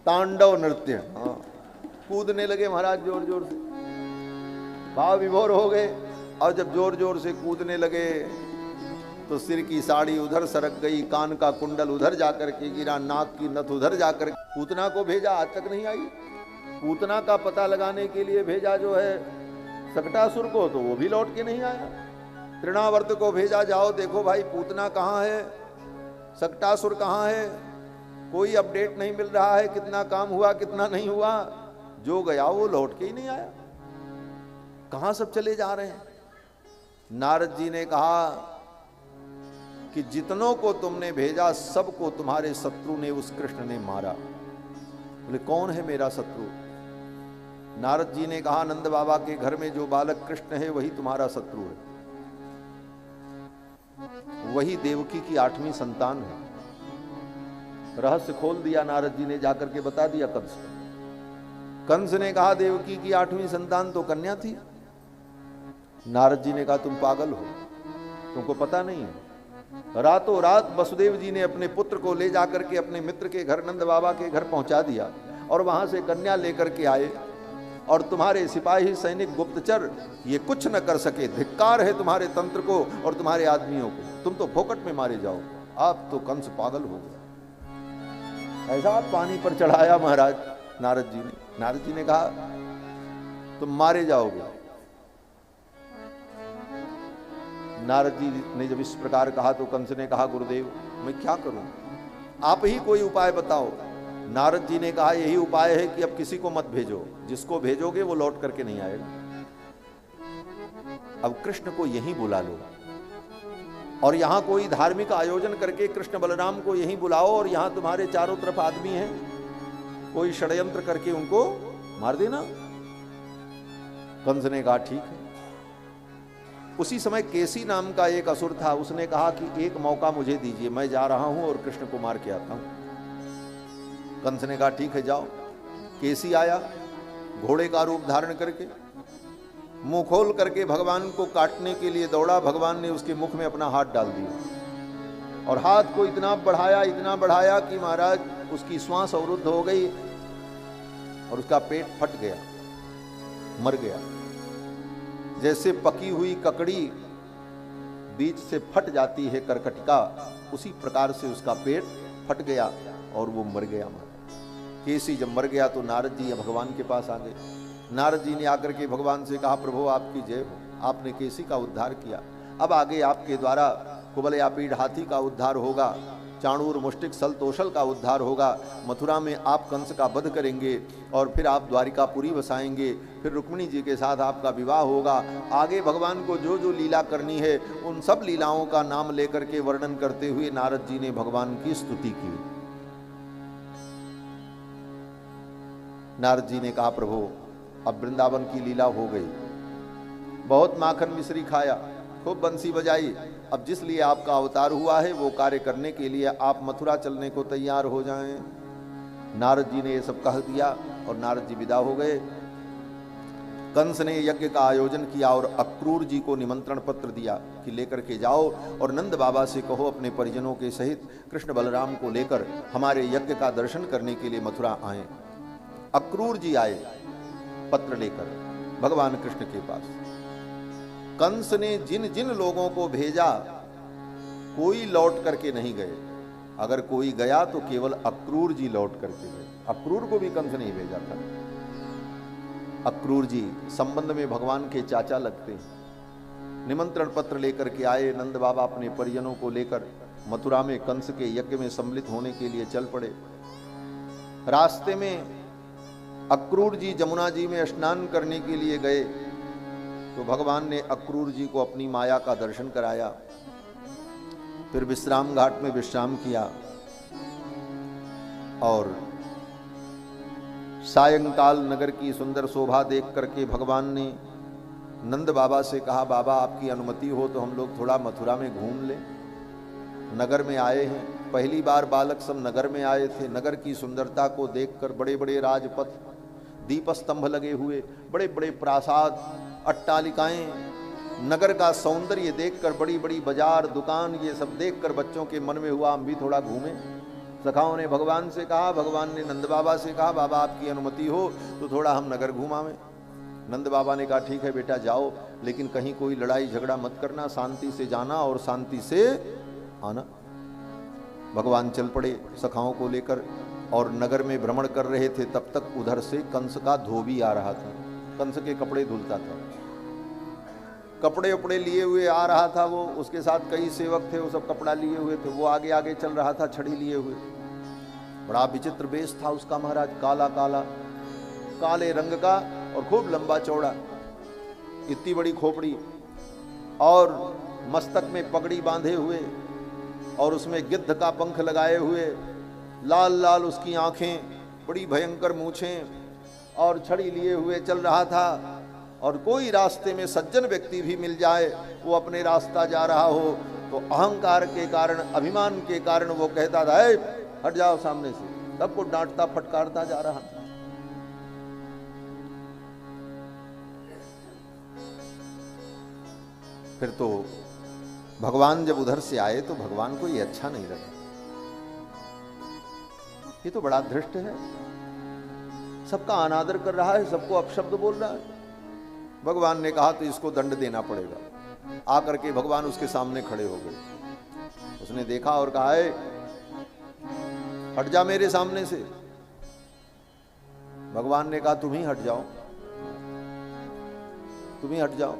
तांडव नृत्य, कूदने लगे महाराज जोर जोर से। भाव विभोर हो गए। और जब जोर जोर से कूदने लगे तो सिर की साड़ी उधर सरक गई, कान का कुंडल उधर जाकर के गिरा, नाक की नथ उधर जाकर। पूतना को भेजा, आज तक नहीं आई। पूतना का पता लगाने के लिए भेजा जो है सकटासुर को, तो वो भी लौट के नहीं आया। तृणावर्त को भेजा, जाओ देखो भाई पूतना कहाँ है, सकटासुर कहाँ है, कोई अपडेट नहीं मिल रहा है, कितना काम हुआ कितना नहीं हुआ। जो गया वो लौट के ही नहीं आया। कहां सब चले जा रहे हैं। नारद जी ने कहा कि जितनों को तुमने भेजा सबको तुम्हारे शत्रु ने, उस कृष्ण ने मारा। बोले कौन है मेरा शत्रु। नारद जी ने कहा नंद बाबा के घर में जो बालक कृष्ण है वही तुम्हारा शत्रु है, वही देवकी की 8वीं संतान है। रहस्य खोल दिया नारद जी ने, जाकर के बता दिया कंस को। कंस ने कहा देवकी की 8वीं संतान तो कन्या थी। नारद जी ने कहा तुम पागल हो, तुमको पता नहीं है। रातों रात वसुदेव जी ने अपने पुत्र को ले जाकर के अपने मित्र के घर, नंद बाबा के घर पहुंचा दिया और वहां से कन्या लेकर के आए। और तुम्हारे सिपाही सैनिक गुप्तचर ये कुछ न कर सके। धिक्कार है तुम्हारे तंत्र को और तुम्हारे आदमियों को, तुम तो फोकट में मारे जाओ। आप तो कंस पागल हो गया। ऐसा पानी पर चढ़ाया महाराज नारद जी ने। नारद जी ने कहा तुम मारे जाओगे। नारद जी ने जब इस प्रकार कहा तो कंस ने कहा गुरुदेव मैं क्या करूं, आप ही कोई उपाय बताओ। नारद जी ने कहा यही उपाय है कि अब किसी को मत भेजो, जिसको भेजोगे वो लौट करके नहीं आएगा। अब कृष्ण को यहीं बुला लो और यहां कोई धार्मिक आयोजन करके कृष्ण बलराम को यहीं बुलाओ और यहां तुम्हारे चारों तरफ आदमी हैं, कोई षड्यंत्र करके उनको मार देना। कंस ने कहा ठीक है। उसी समय केसी नाम का एक असुर था, उसने कहा कि एक मौका मुझे दीजिए, मैं जा रहा हूं और कृष्ण को मार के आता हूं। कंस ने कहा ठीक है जाओ। केसी आया घोड़े का रूप धारण करके, मुंह खोल करके भगवान को काटने के लिए दौड़ा। भगवान ने उसके मुख में अपना हाथ डाल दिया और हाथ को इतना बढ़ाया कि महाराज उसकी श्वास अवरुद्ध हो गई और उसका पेट फट गया, मर गया। जैसे पकी हुई ककड़ी बीच से फट जाती है करकटिका, उसी प्रकार से उसका पेट फट गया और वो मर गया। केसी जब मर गया तो नारद जी भगवान के पास आ गए। नारद जी ने आकर के भगवान से कहा प्रभु आपकी जय हो, आपने केसी का उद्धार किया। अब आगे आपके द्वारा कुबलयापीड हाथी का उद्धार होगा, चाणूर मुष्टिक सल तोषल का उद्धार होगा। मथुरा में आप कंस का वध करेंगे और फिर आप द्वारिकापुरी बसाएंगे, फिर रुक्मिणी जी के साथ आपका विवाह होगा। आगे भगवान को जो जो लीला करनी है उन सब लीलाओं का नाम लेकर के वर्णन करते हुए नारद जी ने भगवान की स्तुति की। नारद जी ने कहा प्रभु अब वृंदावन की लीला हो गई, बहुत माखन मिश्री खाया, खूब बंसी बजाई। अब जिस लिए आपका अवतार हुआ है वो कार्य करने के लिए आप मथुरा चलने को तैयार हो जाएं। नारद जी ने ये सब कह दिया और नारद जी विदा हो गए। कंस ने यज्ञ का आयोजन किया और अक्रूर जी को निमंत्रण पत्र दिया कि लेकर के जाओ और नंद बाबा से कहो अपने परिजनों के सहित कृष्ण बलराम को लेकर हमारे यज्ञ का दर्शन करने के लिए मथुरा आए। अक्रूर जी आए पत्र लेकर भगवान कृष्ण के पास। कंस ने जिन जिन लोगों को भेजा कोई लौट करके नहीं गए, अगर कोई गया तो केवल अक्रूर जी लौट करके गए। अक्रूर को भी कंस नहीं भेजा था। अक्रूर जी संबंध में भगवान के चाचा लगते हैं। निमंत्रण पत्र लेकर के आए। नंद बाबा अपने परिजनों को लेकर मथुरा में कंस के यज्ञ में सम्मिलित होने के लिए चल पड़े। रास्ते में अक्रूर जी जमुना जी में स्नान करने के लिए गए तो भगवान ने अक्रूर जी को अपनी माया का दर्शन कराया। फिर विश्राम घाट में विश्राम किया और सायंकाल नगर की सुंदर शोभा देख करके भगवान ने नंद बाबा से कहा बाबा आपकी अनुमति हो तो हम लोग थोड़ा मथुरा में घूम लें। नगर में आए हैं, पहली बार बालक सब नगर में आए थे। नगर की सुंदरता को देखकर बड़े बड़े राजपथ, दीप स्तंभ लगे हुए, बड़े बड़े प्रासाद, अट्टालिकाएं, नगर का सौंदर्य देखकर, बड़ी बड़ी बाजार दुकान, ये सब देखकर बच्चों के मन में हुआ हम भी थोड़ा घूमें। सखाओं ने भगवान से कहा, भगवान ने नंद बाबा से कहा बाबा आपकी अनुमति हो तो थोड़ा हम नगर घुमावें। नंद बाबा ने कहा ठीक है बेटा जाओ, लेकिन कहीं कोई लड़ाई झगड़ा मत करना, शांति से जाना और शांति से आना। भगवान चल पड़े सखाओं को लेकर और नगर में भ्रमण कर रहे थे। तब तक उधर से कंस का धोबी आ रहा था, कंस के कपड़े धुलता था, कपड़े उपड़े लिए हुए आ रहा था वो। उसके साथ कई सेवक थे, वो सब कपड़ा लिए हुए थे। वो आगे आगे चल रहा था छड़ी लिए हुए। बड़ा विचित्र वेश था उसका महाराज, काला काला, काले रंग का और खूब लंबा चौड़ा, इतनी बड़ी खोपड़ी और मस्तक में पगड़ी बांधे हुए और उसमें गिद्ध का पंख लगाए हुए, लाल लाल उसकी आंखें, बड़ी भयंकर मूछें और छड़ी लिए हुए चल रहा था। और कोई रास्ते में सज्जन व्यक्ति भी मिल जाए, वो अपने रास्ता जा रहा हो तो अहंकार के कारण, अभिमान के कारण वो कहता था ए हट जाओ सामने से, सबको डांटता फटकारता जा रहा था। फिर तो भगवान जब उधर से आए तो भगवान को ये अच्छा नहीं लगा, ये तो बड़ा धृष्ट है, सबका अनादर कर रहा है, सबको अपशब्द बोल रहा है। भगवान ने कहा तो इसको दंड देना पड़ेगा। आकर के भगवान उसके सामने खड़े हो गए। उसने देखा और कहा है हट जा मेरे सामने से। भगवान ने कहा तुम ही हट जाओ, तुम ही हट जाओ।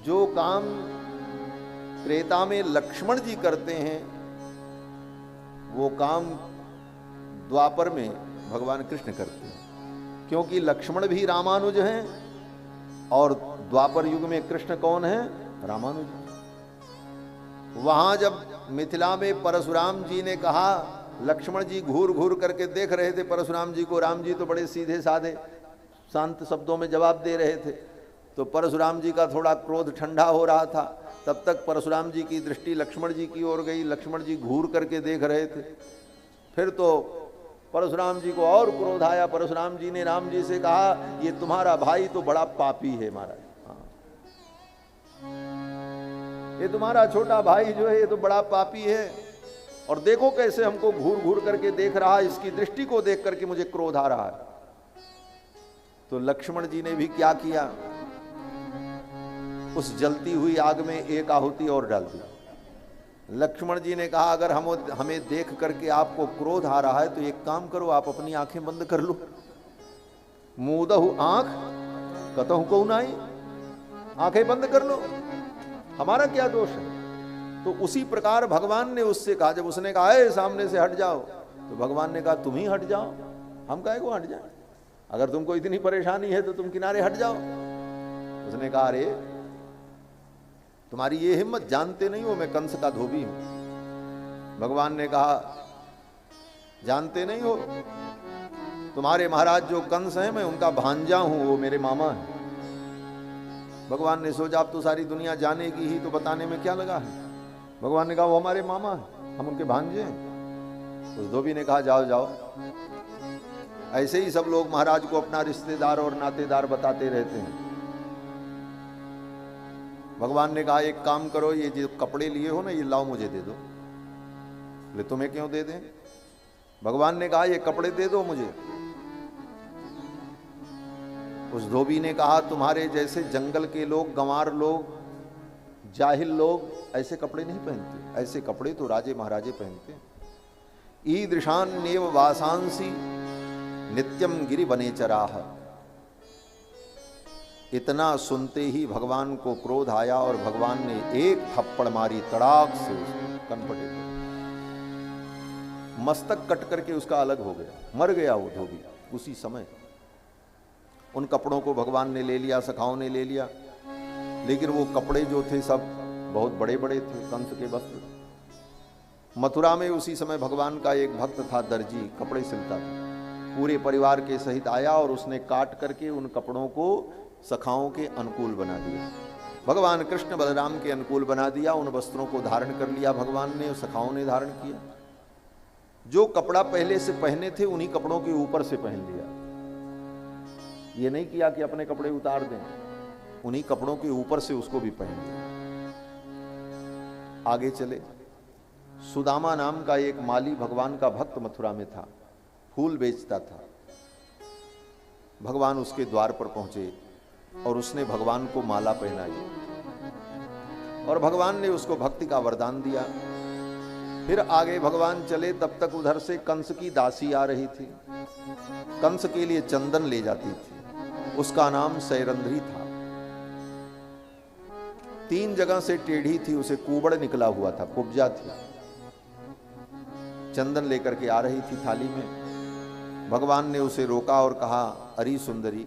जो काम त्रेता में लक्ष्मण जी करते हैं वो काम द्वापर में भगवान कृष्ण करते हैं, क्योंकि लक्ष्मण भी रामानुज हैं और द्वापर युग में कृष्ण कौन है? रामानुज। वहां जब मिथिला में परशुराम जी ने कहा, लक्ष्मण जी घूर घूर करके देख रहे थे परशुराम जी को, राम जी तो बड़े सीधे साधे शांत शब्दों में जवाब दे रहे थे, तो परशुराम जी का थोड़ा क्रोध ठंडा हो रहा था। तब तक परशुराम जी की दृष्टि लक्ष्मण जी की ओर गई, लक्ष्मण जी घूर करके देख रहे थे। फिर तो परशुराम जी को और क्रोध आया। परशुराम जी ने राम जी से कहा ये तुम्हारा भाई तो बड़ा पापी है महाराज, ये तुम्हारा छोटा भाई जो है ये तो बड़ा पापी है, और देखो कैसे हमको घूर घूर करके देख रहा है, इसकी दृष्टि को देख करके मुझे क्रोध आ रहा है। तो लक्ष्मण जी ने भी क्या किया, उस जलती हुई आग में एक आहुति और डाल दी। लक्ष्मण जी ने कहा अगर हमें देख करके आपको क्रोध आ रहा है तो एक काम करो, आप अपनी आंखें बंद कर लो। मूदहु आंख कतहु को नाई, आंखें बंद कर लो, हमारा क्या दोष है। तो उसी प्रकार भगवान ने उससे कहा, जब उसने कहा है सामने से हट जाओ, तो भगवान ने कहा तुम ही हट जाओ, हम काहे को हट जाए, अगर तुमको इतनी परेशानी है तो तुम किनारे हट जाओ। उसने कहा अरे तुम्हारी ये हिम्मत, जानते नहीं हो मैं कंस का धोबी हूं। भगवान ने कहा जानते नहीं हो, तुम्हारे महाराज जो कंस हैं मैं उनका भांजा हूं, वो मेरे मामा हैं। भगवान ने सोचा अब तो सारी दुनिया जानेगी ही, तो बताने में क्या लगा है। भगवान ने कहा वो हमारे मामा हैं, हम उनके भांजे हैं। उस धोबी ने कहा जाओ जाओ। ऐसे ही सब लोग महाराज को अपना रिश्तेदार और नातेदार बताते रहते हैं। भगवान ने कहा एक काम करो, ये जो कपड़े लिए हो ना ये लाओ मुझे दे दो। बोले तुम्हें क्यों दे दें? भगवान ने कहा ये कपड़े दे दो मुझे। उस धोबी ने कहा तुम्हारे जैसे जंगल के लोग, गंवार लोग, जाहिल लोग ऐसे कपड़े नहीं पहनते, ऐसे कपड़े तो राजे महाराजे पहनते हैं। ईदृशान्येव वासांसी नित्यम गिरि वने चराह। इतना सुनते ही भगवान को क्रोध आया और भगवान ने एक थप्पड़ मारी तड़ाक से कनपटे, मस्तक कट करके उसका अलग हो गया, मर गया वो धोबी उसी समय। उन कपड़ों को भगवान ने ले लिया, सखाओं ने ले लिया, लेकिन वो कपड़े जो थे सब बहुत बड़े बड़े थे, कंस के वस्त्र। मथुरा में उसी समय भगवान का एक भक्त था दर्जी, कपड़े सिलता था, पूरे परिवार के सहित आया और उसने काट करके उन कपड़ों को सखाओं के अनुकूल बना दिया। भगवान कृष्ण बलराम के अनुकूल बना दिया। उन वस्त्रों को धारण कर लिया भगवान ने, सखाओं ने धारण किया। जो कपड़ा पहले से पहने थे उन्हीं कपड़ों के ऊपर से पहन लिया। ये नहीं किया कि अपने कपड़े उतार दें, उन्हीं कपड़ों के ऊपर से उसको भी पहन लिया। आगे चले, सुदामा नाम का एक माली भगवान का भक्त मथुरा में था, फूल बेचता था। भगवान उसके द्वार पर पहुंचे और उसने भगवान को माला पहनाई और भगवान ने उसको भक्ति का वरदान दिया। फिर आगे भगवान चले, तब तक उधर से कंस की दासी आ रही थी, कंस के लिए चंदन ले जाती थी। उसका नाम सैरंध्री था। 3 जगह से टेढ़ी थी, उसे कुबड़ निकला हुआ था, कुब्जा थी। चंदन लेकर के आ रही थी थाली में। भगवान ने उसे रोका और कहा, अरे सुंदरी,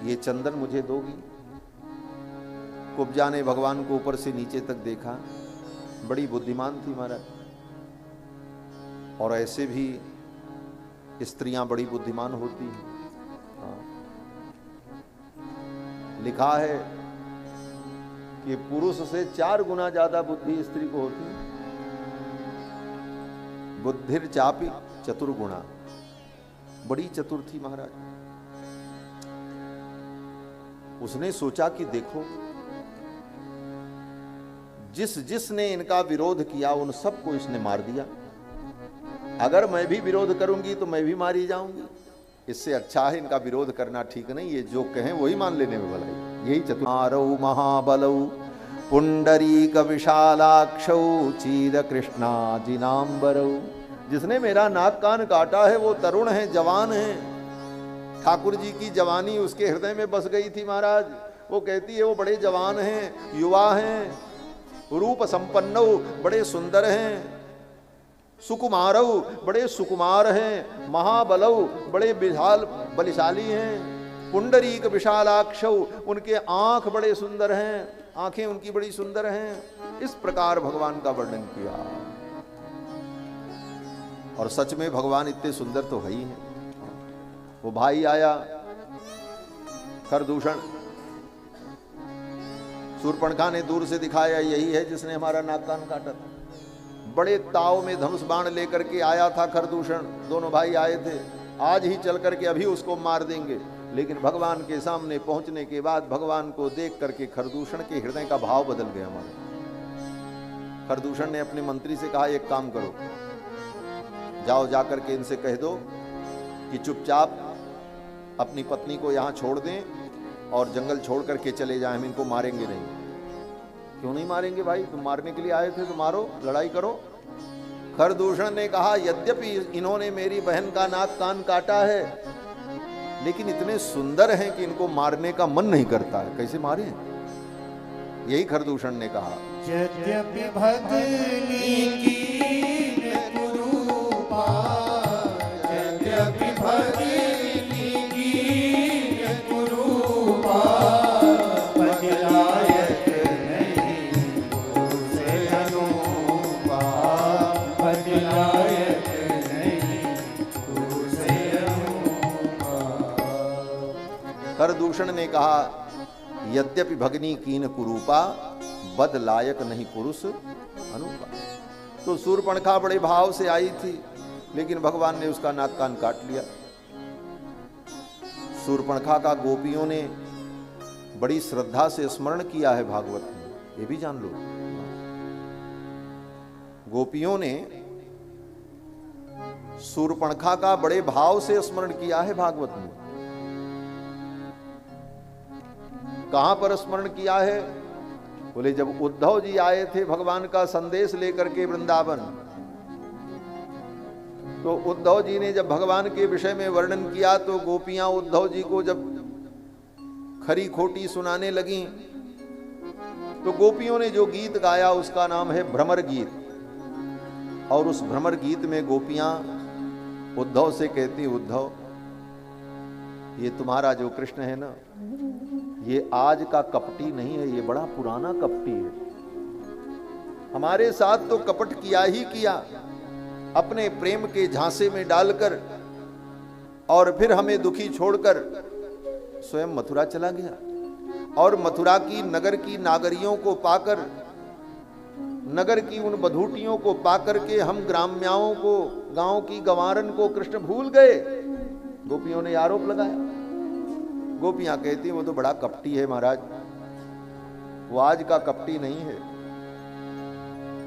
ये चंदन मुझे दोगी? कुब्जा ने भगवान को ऊपर से नीचे तक देखा। बड़ी बुद्धिमान थी महाराज, और ऐसे भी स्त्रियां बड़ी बुद्धिमान होती हैं। हाँ। लिखा है कि पुरुष से 4 गुना ज्यादा बुद्धि स्त्री को होती है। बुद्धिर चापी चतुर्गुणा, बड़ी चतुर थी महाराज। उसने सोचा कि देखो, जिसने इनका विरोध किया उन सबको इसने मार दिया। अगर मैं भी विरोध करूंगी तो मैं भी मारी जाऊंगी। इससे अच्छा है इनका विरोध करना ठीक नहीं, ये जो कहें वही मान लेने में भलाई। यही चतुर महाबलौ पुंडरीक विशालाक्षौ चीर कृष्णा जिनांबरौ। जिसने मेरा नाक कान काटा है वो तरुण है, जवान है। ठाकुर जी की जवानी उसके हृदय में बस गई थी महाराज। वो कहती है वो बड़े जवान हैं, युवा हैं, रूप संपन्नौ, बड़े सुंदर हैं, सुकुमारौ, बड़े सुकुमार हैं, महाबलौ, बड़े विशाल बलशाली हैं, पुंडरीक विशालाक्षौ, उनके आंख बड़े सुंदर हैं, आंखें उनकी बड़ी सुंदर हैं। इस प्रकार भगवान का वर्णन किया। और सच में भगवान इतने सुंदर तो है ही हैं। वो भाई आया खरदूषण, शूर्पणखा ने दूर से दिखाया, यही है जिसने हमारा नाक कान काटा था। बड़े ताव में धनुष बाण लेकर के आया था खरदूषण। दोनों भाई आए थे, आज ही चल करके अभी उसको मार देंगे। लेकिन भगवान के सामने पहुंचने के बाद भगवान को देख करके खरदूषण के हृदय का भाव बदल गया हमारे। खरदूषण ने अपने मंत्री से कहा, एक काम करो, जाओ जाकर के इनसे कह दो कि चुपचाप अपनी पत्नी को यहां छोड़ दें और जंगल छोड़ करके चले जाएं, हम इनको मारेंगे नहीं। क्यों नहीं मारेंगे भाई, तुम मारने के लिए आए थे तो मारो, लड़ाई करो। खरदूषण ने कहा, यद्यपि इन्होंने मेरी बहन का नाक कान काटा है, लेकिन इतने सुंदर हैं कि इनको मारने का मन नहीं करता है, कैसे मारे? यही खरदूषण ने कहा। यद्यपि भगनी की कुरूपा, यद्यपि भगनी की कुरूपा, बदलायक नहीं पुरुष अनुपा, बदलायक नहीं पुरुष अनुपा। खरदूषण ने कहा, यद्यपि भगनी कीन कुरूपा, बद लायक नहीं पुरुष अनुपा। तो शूर्पणखा बड़े भाव से आई थी, लेकिन भगवान ने उसका नाक कान काट लिया। शूर्पणखा का गोपियों ने बड़ी श्रद्धा से स्मरण किया है भागवत में, ये भी जान लो। गोपियों ने शूर्पणखा का बड़े भाव से स्मरण किया है भागवत में। कहां पर स्मरण किया है? बोले जब उद्धव जी आए थे भगवान का संदेश लेकर के वृंदावन, तो उद्धव जी ने जब भगवान के विषय में वर्णन किया तो गोपियां उद्धव जी को जब खरी खोटी सुनाने लगी, तो गोपियों ने जो गीत गाया उसका नाम है भ्रमर गीत। और उस भ्रमर गीत में गोपियां उद्धव से कहती, उद्धव ये तुम्हारा जो कृष्ण है ना, ये आज का कपटी नहीं है, ये बड़ा पुराना कपटी है। हमारे साथ तो कपट किया ही किया, अपने प्रेम के झांसे में डालकर, और फिर हमें दुखी छोड़कर स्वयं मथुरा चला गया। और मथुरा की नगर की नागरियों को पाकर, नगर की उन बधूटियों को पाकर के हम ग्राम्याओं को, गांव की गंवारन को कृष्ण भूल गए। गोपियों ने आरोप लगाया। गोपियां कहती वो तो बड़ा कपटी है महाराज, वो आज का कपटी नहीं है,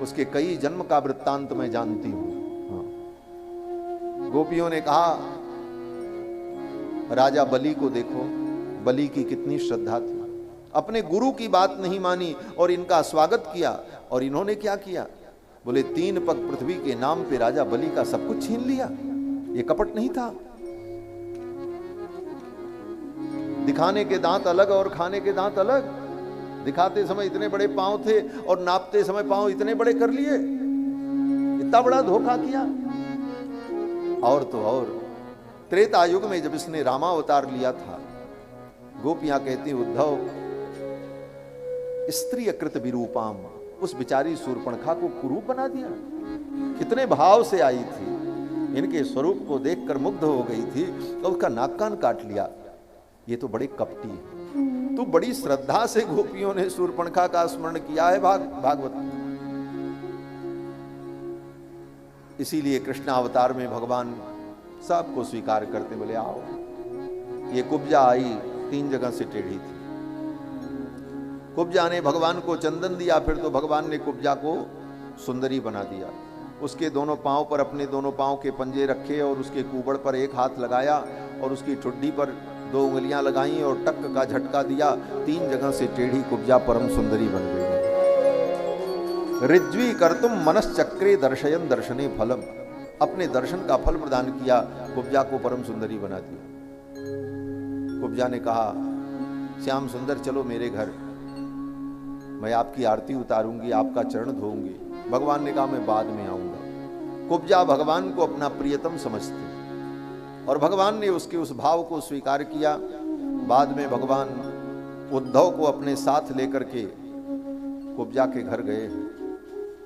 उसके कई जन्म का वृत्तांत मैं जानती हूं। हाँ। गोपियों ने कहा राजा बलि को देखो, बलि की कितनी श्रद्धा थी, अपने गुरु की बात नहीं मानी और इनका स्वागत किया। और इन्होंने क्या किया? बोले 3 पग पृथ्वी के नाम पे राजा बलि का सब कुछ छीन लिया। ये कपट नहीं था? दिखाने के दांत अलग और खाने के दांत अलग। दिखाते समय इतने बड़े पांव थे और नापते समय पांव इतने बड़े कर लिए। इतना बड़ा धोखा किया। और तो और त्रेता युग में जब इसने रामावतार लिया था, गोपियां कहती उद्धव स्त्री अकृत विरूपाम, उस बिचारी शूर्पणखा को कुरूप बना दिया। कितने भाव से आई थी, इनके स्वरूप को देखकर मुग्ध हो गई थी तो उसका नाक कान काट लिया। ये तो बड़े कपटी है। तो बड़ी श्रद्धा से गोपियों ने शूर्पणखा का स्मरण किया है भागवत। इसीलिए कृष्णावतार में भगवान सबको स्वीकार करते, बोले आओ। ये कुब्जा आई 3 जगह से टेढ़ी थी। कुब्जा ने भगवान को चंदन दिया, फिर तो भगवान ने कुब्जा को सुंदरी बना दिया। उसके दोनों पांव पर अपने दोनों पांव के पंजे रखे और उसके कुबड़ पर एक हाथ लगाया और उसकी ठुड्डी पर 2 उंगलियां लगाई और टक का झटका दिया। 3 जगह से टेढ़ी कुब्जा परम सुंदरी बन गई। ऋज्वी कर्तुम मनश्चक्रे दर्शयन दर्शने फलम, अपने दर्शन का फल प्रदान किया, कुब्जा को परम सुंदरी बना दिया। कुब्जा ने कहा श्याम सुंदर चलो मेरे घर, मैं आपकी आरती उतारूंगी, आपका चरण धोऊंगी। भगवान ने कहा मैं बाद में आऊंगा। कुब्जा भगवान को अपना प्रियतम समझती और भगवान ने उसके उस भाव को स्वीकार किया। बाद में भगवान उद्धव को अपने साथ लेकर के कुब्जा के घर गए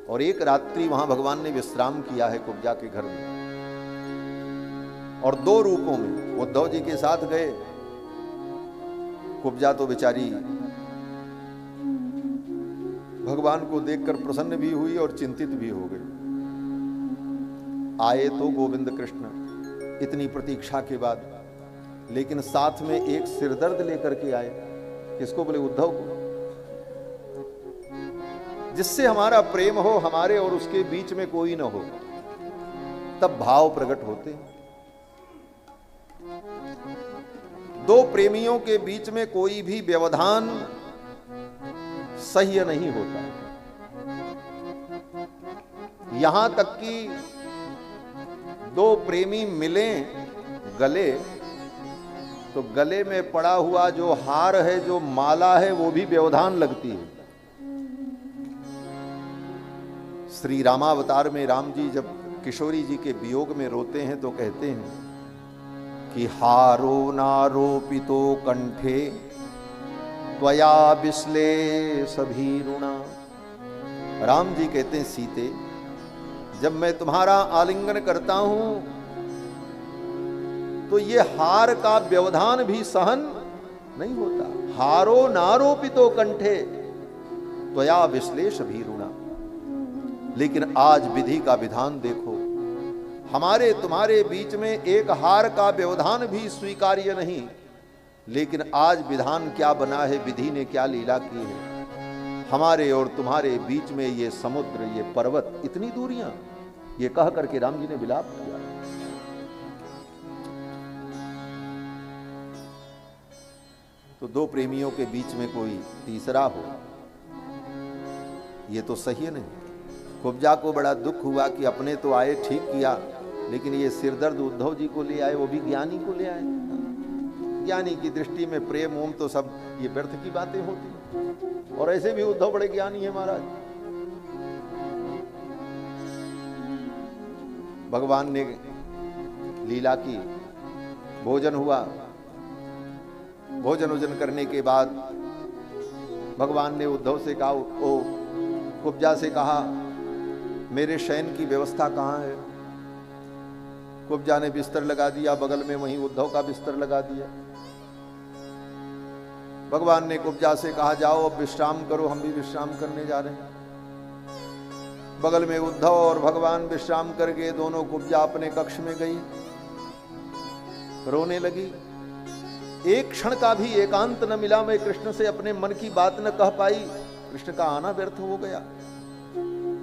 और एक रात्रि वहां भगवान ने विश्राम किया है कुब्जा के घर में। और 2 रूपों में उद्धव जी के साथ गए। कुब्जा तो बेचारी भगवान को देखकर प्रसन्न भी हुई और चिंतित भी हो गई। आए तो गोविंद कृष्ण इतनी प्रतीक्षा के बाद, लेकिन साथ में एक सिरदर्द लेकर के आए। किसको? बोले उद्धव को, जिससे हमारा प्रेम हो, हमारे और उसके बीच में कोई ना हो, तब भाव प्रकट होते हैं। 2 प्रेमियों के बीच में कोई भी व्यवधान सह्य नहीं होता। यहां तक कि 2 प्रेमी मिलें गले तो गले में पड़ा हुआ जो हार है, जो माला है, वो भी व्यवधान लगती है। श्री रामावतार में राम जी जब किशोरी जी के वियोग में रोते हैं तो कहते हैं कि हारो नारोपितो कंठे त्वया बिस्ले सभी ऋणा। राम जी कहते हैं सीते, जब मैं तुम्हारा आलिंगन करता हूं तो ये हार का व्यवधान भी सहन नहीं होता। हारो नारोपितो कंठे त्वया बिस्ले सभी ऋणा। लेकिन आज विधि का विधान देखो, हमारे तुम्हारे बीच में एक हार का व्यवधान भी स्वीकार्य नहीं, लेकिन आज विधान क्या बना है, विधि ने क्या लीला की है। हमारे और तुम्हारे बीच में ये समुद्र, ये पर्वत, इतनी दूरियां, ये कह करके राम जी ने विलाप किया। तो 2 प्रेमियों के बीच में कोई तीसरा हो, ये तो सही नहीं। कुब्जा को बड़ा दुख हुआ कि अपने तो आए, ठीक किया, लेकिन ये सिरदर्द उद्धव जी को ले आए, वो भी ज्ञानी को ले आए। ज्ञानी की दृष्टि में प्रेम ओम तो सब ये व्यर्थ की बातें होती, और ऐसे भी उद्धव बड़े ज्ञानी है महाराज। भगवान ने लीला की, भोजन हुआ। भोजन वोजन करने के बाद भगवान ने उद्धव से कहा, ओ कुब्जा से कहा, मेरे शयन की व्यवस्था कहाँ है। कुब्जा ने बिस्तर लगा दिया, बगल में वहीं उद्धव का बिस्तर लगा दिया। भगवान ने कुब्जा से कहा, जाओ अब विश्राम करो, हम भी विश्राम करने जा रहे हैं। बगल में उद्धव और भगवान विश्राम करके दोनों कुब्जा अपने कक्ष में गई, रोने लगी। एक क्षण का भी एकांत न मिला, मैं कृष्ण से अपने मन की बात न कह पाई, कृष्ण का आना व्यर्थ हो गया।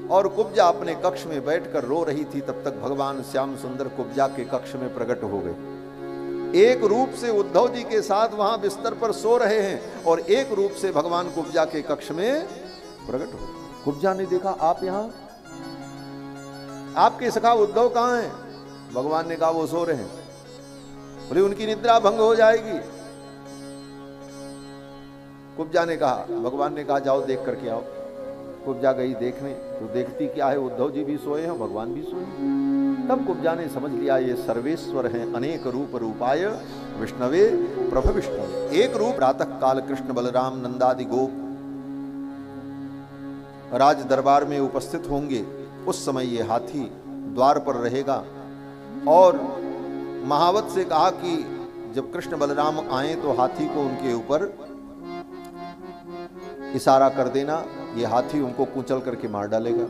और कुब्जा अपने कक्ष में बैठकर रो रही थी। तब तक भगवान श्याम सुंदर कुब्जा के कक्ष में प्रकट हो गए। एक रूप से उद्धव जी के साथ वहां बिस्तर पर सो रहे हैं और एक रूप से भगवान कुब्जा के कक्ष में प्रकट हो। कुब्जा ने देखा, आप यहां, आपके सखा उद्धव कहां हैं? भगवान ने कहा वो सो रहे हैं। बोले उनकी निद्रा भंग हो जाएगी। कुब्जा ने कहा, भगवान ने कहा जाओ देख करके आओ। कुब्जा गई देखने, तो देखती क्या है, उद्धव जी भी सोए हैं, भगवान भी सोए हैं। तब कुब्जा ने समझ लिया ये सर्वेश्वर हैं, अनेक रूप रूपाय विष्णवे प्रभ विष्णवे। एक रूप प्रातः काल कृष्ण बलराम नंदादि गोप राज दरबार में उपस्थित होंगे। उस समय ये हाथी द्वार पर रहेगा और महावत से कहा कि जब कृष्ण बलराम आए तो हाथी को उनके ऊपर इशारा कर देना, ये हाथी उनको कुचल करके मार डालेगा।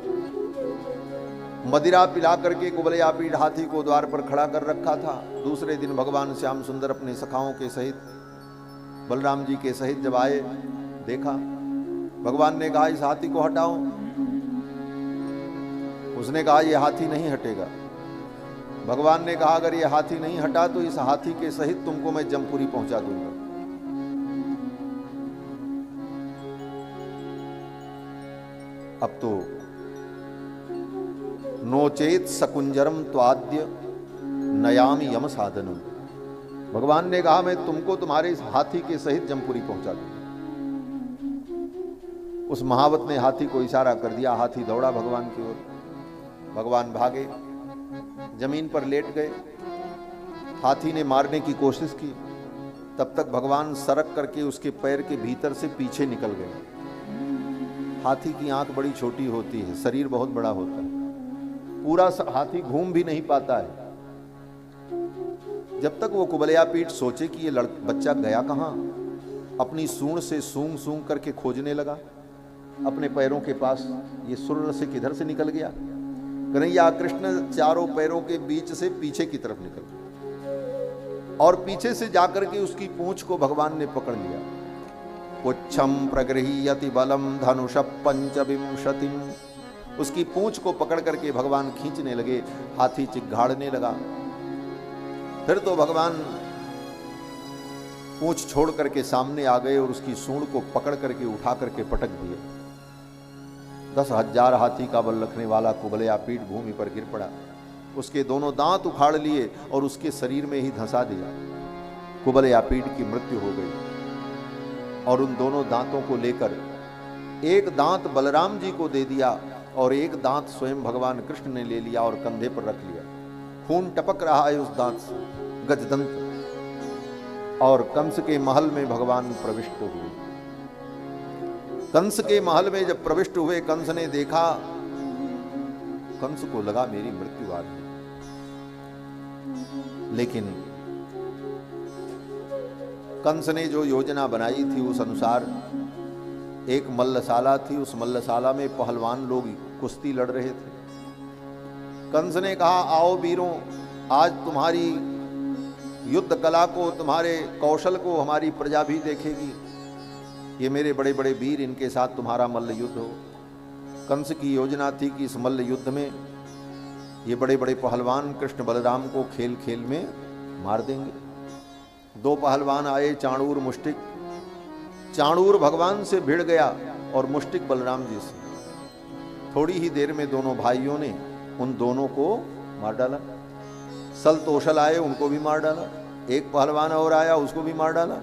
मदिरा पिला करके कुबलयापीठ हाथी को द्वार पर खड़ा कर रखा था। दूसरे दिन भगवान श्याम सुंदर अपने सखाओं के सहित बलराम जी के सहित जब आए, देखा, भगवान ने कहा इस हाथी को हटाओ। उसने कहा ये हाथी नहीं हटेगा। भगवान ने कहा अगर ये हाथी नहीं हटा तो इस हाथी के सहित तुमको मैं जमपुरी पहुंचा दूंगा। अब तो नोचेत सकुंजरम त्वाद्य नयामी यम साधनम। भगवान ने कहा मैं तुमको तुम्हारे इस हाथी के सहित जमपुरी पहुंचा दूंगा। उस महावत ने हाथी को इशारा कर दिया, हाथी दौड़ा भगवान की ओर। भगवान भागे, जमीन पर लेट गए। हाथी ने मारने की कोशिश की, तब तक भगवान सरक करके उसके पैर के भीतर से पीछे निकल गए। हाथी की आंख बड़ी छोटी होती है, शरीर बहुत बड़ा होता है, पूरा हाथी घूम भी नहीं पाता है। जब तक वो कुबलयापीठ सोचे कि ये बच्चा गया कहां, अपनी सूंड से सूंघ सूंघ करके खोजने लगा अपने पैरों के पास, ये सुर से किधर से निकल गया। कन्हैया कृष्ण चारों पैरों के बीच से पीछे की तरफ निकल गया और पीछे से जाकर के उसकी पूंछ को भगवान ने पकड़ लिया। पुच्छम प्रगृह्यति बलम धनुष पंचविंशतिम। उसकी पूंछ को पकड़ करके भगवान खींचने लगे, हाथी चिघाड़ने लगा। फिर तो भगवान पूंछ छोड़ करके सामने आ गए और उसकी सूंड को पकड़ करके उठा करके पटक दिए। 10,000 हाथी का बल रखने वाला कुबलयापीठ भूमि पर गिर पड़ा। उसके दोनों दांत उखाड़ लिए और उसके शरीर में ही धंसा दिया। कुबलयापीठ की मृत्यु हो गई और उन दोनों दांतों को लेकर एक दांत बलराम जी को दे दिया और एक दांत स्वयं भगवान कृष्ण ने ले लिया और कंधे पर रख लिया। खून टपक रहा है उस दांत से, गजदंत। और कंस के महल में भगवान प्रविष्ट हुए। कंस के महल में जब प्रविष्ट हुए, कंस ने देखा, कंस को लगा मेरी मृत्यु आ गई। लेकिन कंस ने जो योजना बनाई थी उस अनुसार एक मल्लशाला थी। उस मल्लशाला में पहलवान लोग कुश्ती लड़ रहे थे। कंस ने कहा आओ वीरों, आज तुम्हारी युद्ध कला को, तुम्हारे कौशल को हमारी प्रजा भी देखेगी। ये मेरे बड़े बड़े वीर, इनके साथ तुम्हारा मल्ल युद्ध हो। कंस की योजना थी कि इस मल्ल युद्ध में ये बड़े बड़े पहलवान कृष्ण बलराम को खेल खेल में मार देंगे। 2 पहलवान आए, चाणूर मुष्टिक। चाणूर भगवान से भिड़ गया और मुष्टिक बलराम जी से। थोड़ी ही देर में दोनों भाइयों ने उन दोनों को मार डाला। सल तोषल आए, उनको भी मार डाला। एक पहलवान और आया, उसको भी मार डाला।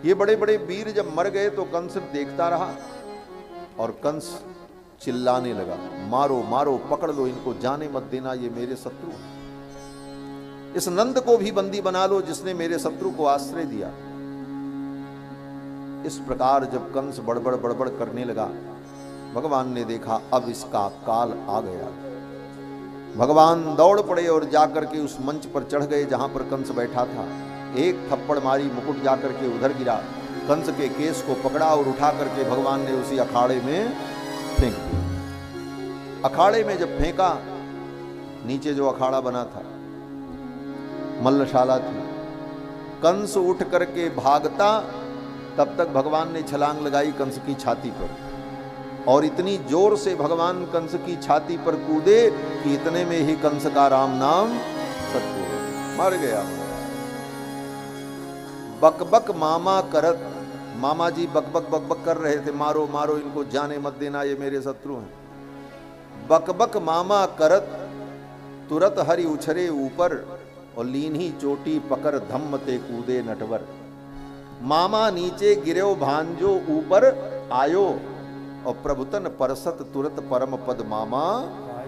ये बड़े बड़े वीर जब मर गए तो कंस देखता रहा और कंस चिल्लाने लगा, मारो मारो, पकड़ लो इनको, जाने मत देना, ये मेरे शत्रु। इस नंद को भी बंदी बना लो जिसने मेरे शत्रु को आश्रय दिया। इस प्रकार जब कंस बड़बड़ बड़बड़ करने लगा, भगवान ने देखा अब इसका काल आ गया। भगवान दौड़ पड़े और जाकर के उस मंच पर चढ़ गए जहां पर कंस बैठा था। एक थप्पड़ मारी, मुकुट जाकर के उधर गिरा। कंस के केस को पकड़ा और उठा करके भगवान ने उसी अखाड़े में फेंक दिया। अखाड़े में जब फेंका, नीचे जो अखाड़ा बना था मल्लशाला थी। कंस उठ करके भागता, तब तक भगवान ने छलांग लगाई कंस की छाती पर और इतनी जोर से भगवान कंस की छाती पर कूदे कि इतने में ही कंस का राम नाम सत्य हो मर गया। बकबक मामा करत, मामा जी बकबक बकबक कर रहे थे, मारो मारो इनको, जाने मत देना, ये मेरे शत्रु हैं। बकबक मामा करत तुरत हरि उछरे ऊपर, और लीनी चोटी पकड़ धम्म ते कूदे नटवर। मामा नीचे गिरो भांजो ऊपर आयो, और प्रभुतन परसत तुरत परम पद मामा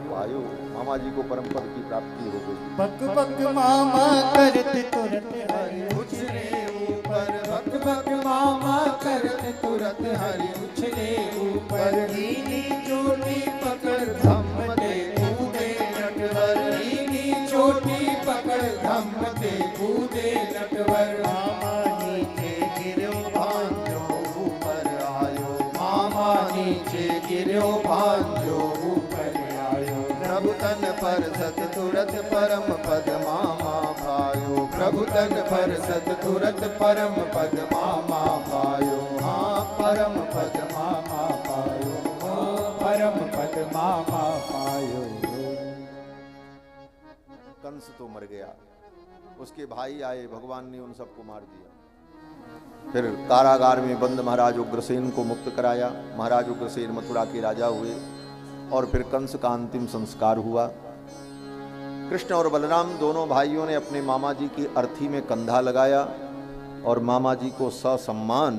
पायो। मामा जी को परम पद की प्राप्ति हो गई। बक बक मामा करत तुरत हरि उछले ऊपर, बक बक मामा करत तुरत हरि उछले ऊपर, लीनी चोटी पकड़ धम्म ते कूदे नटवर, लीनी चोटी पकड़ धम्म ते कूदे नटवर। मामा नीचे गिरो भांजो ऊपर आयो, मामा नीचे गिरो भांजो ऊपर आयो, प्रभु तन पर सत तुरत परम पद मामा पायो, प्रभु तन पर सत तुरत परम पद मामा पायो। हाँ परम पद मामा पायो, परम पद मामा पायो। कंस तो मर गया, उसके भाई आए, भगवान ने उन सबको मार दिया। फिर कारागार में बंद महाराज उग्रसेन को मुक्त कराया। महाराज उग्रसेन मथुरा के राजा हुए, और फिर कंस का अंतिम संस्कार हुआ। कृष्ण और बलराम दोनों भाइयों ने अपने मामा जी की अर्थी में कंधा लगाया, और मामा जी को ससम्मान,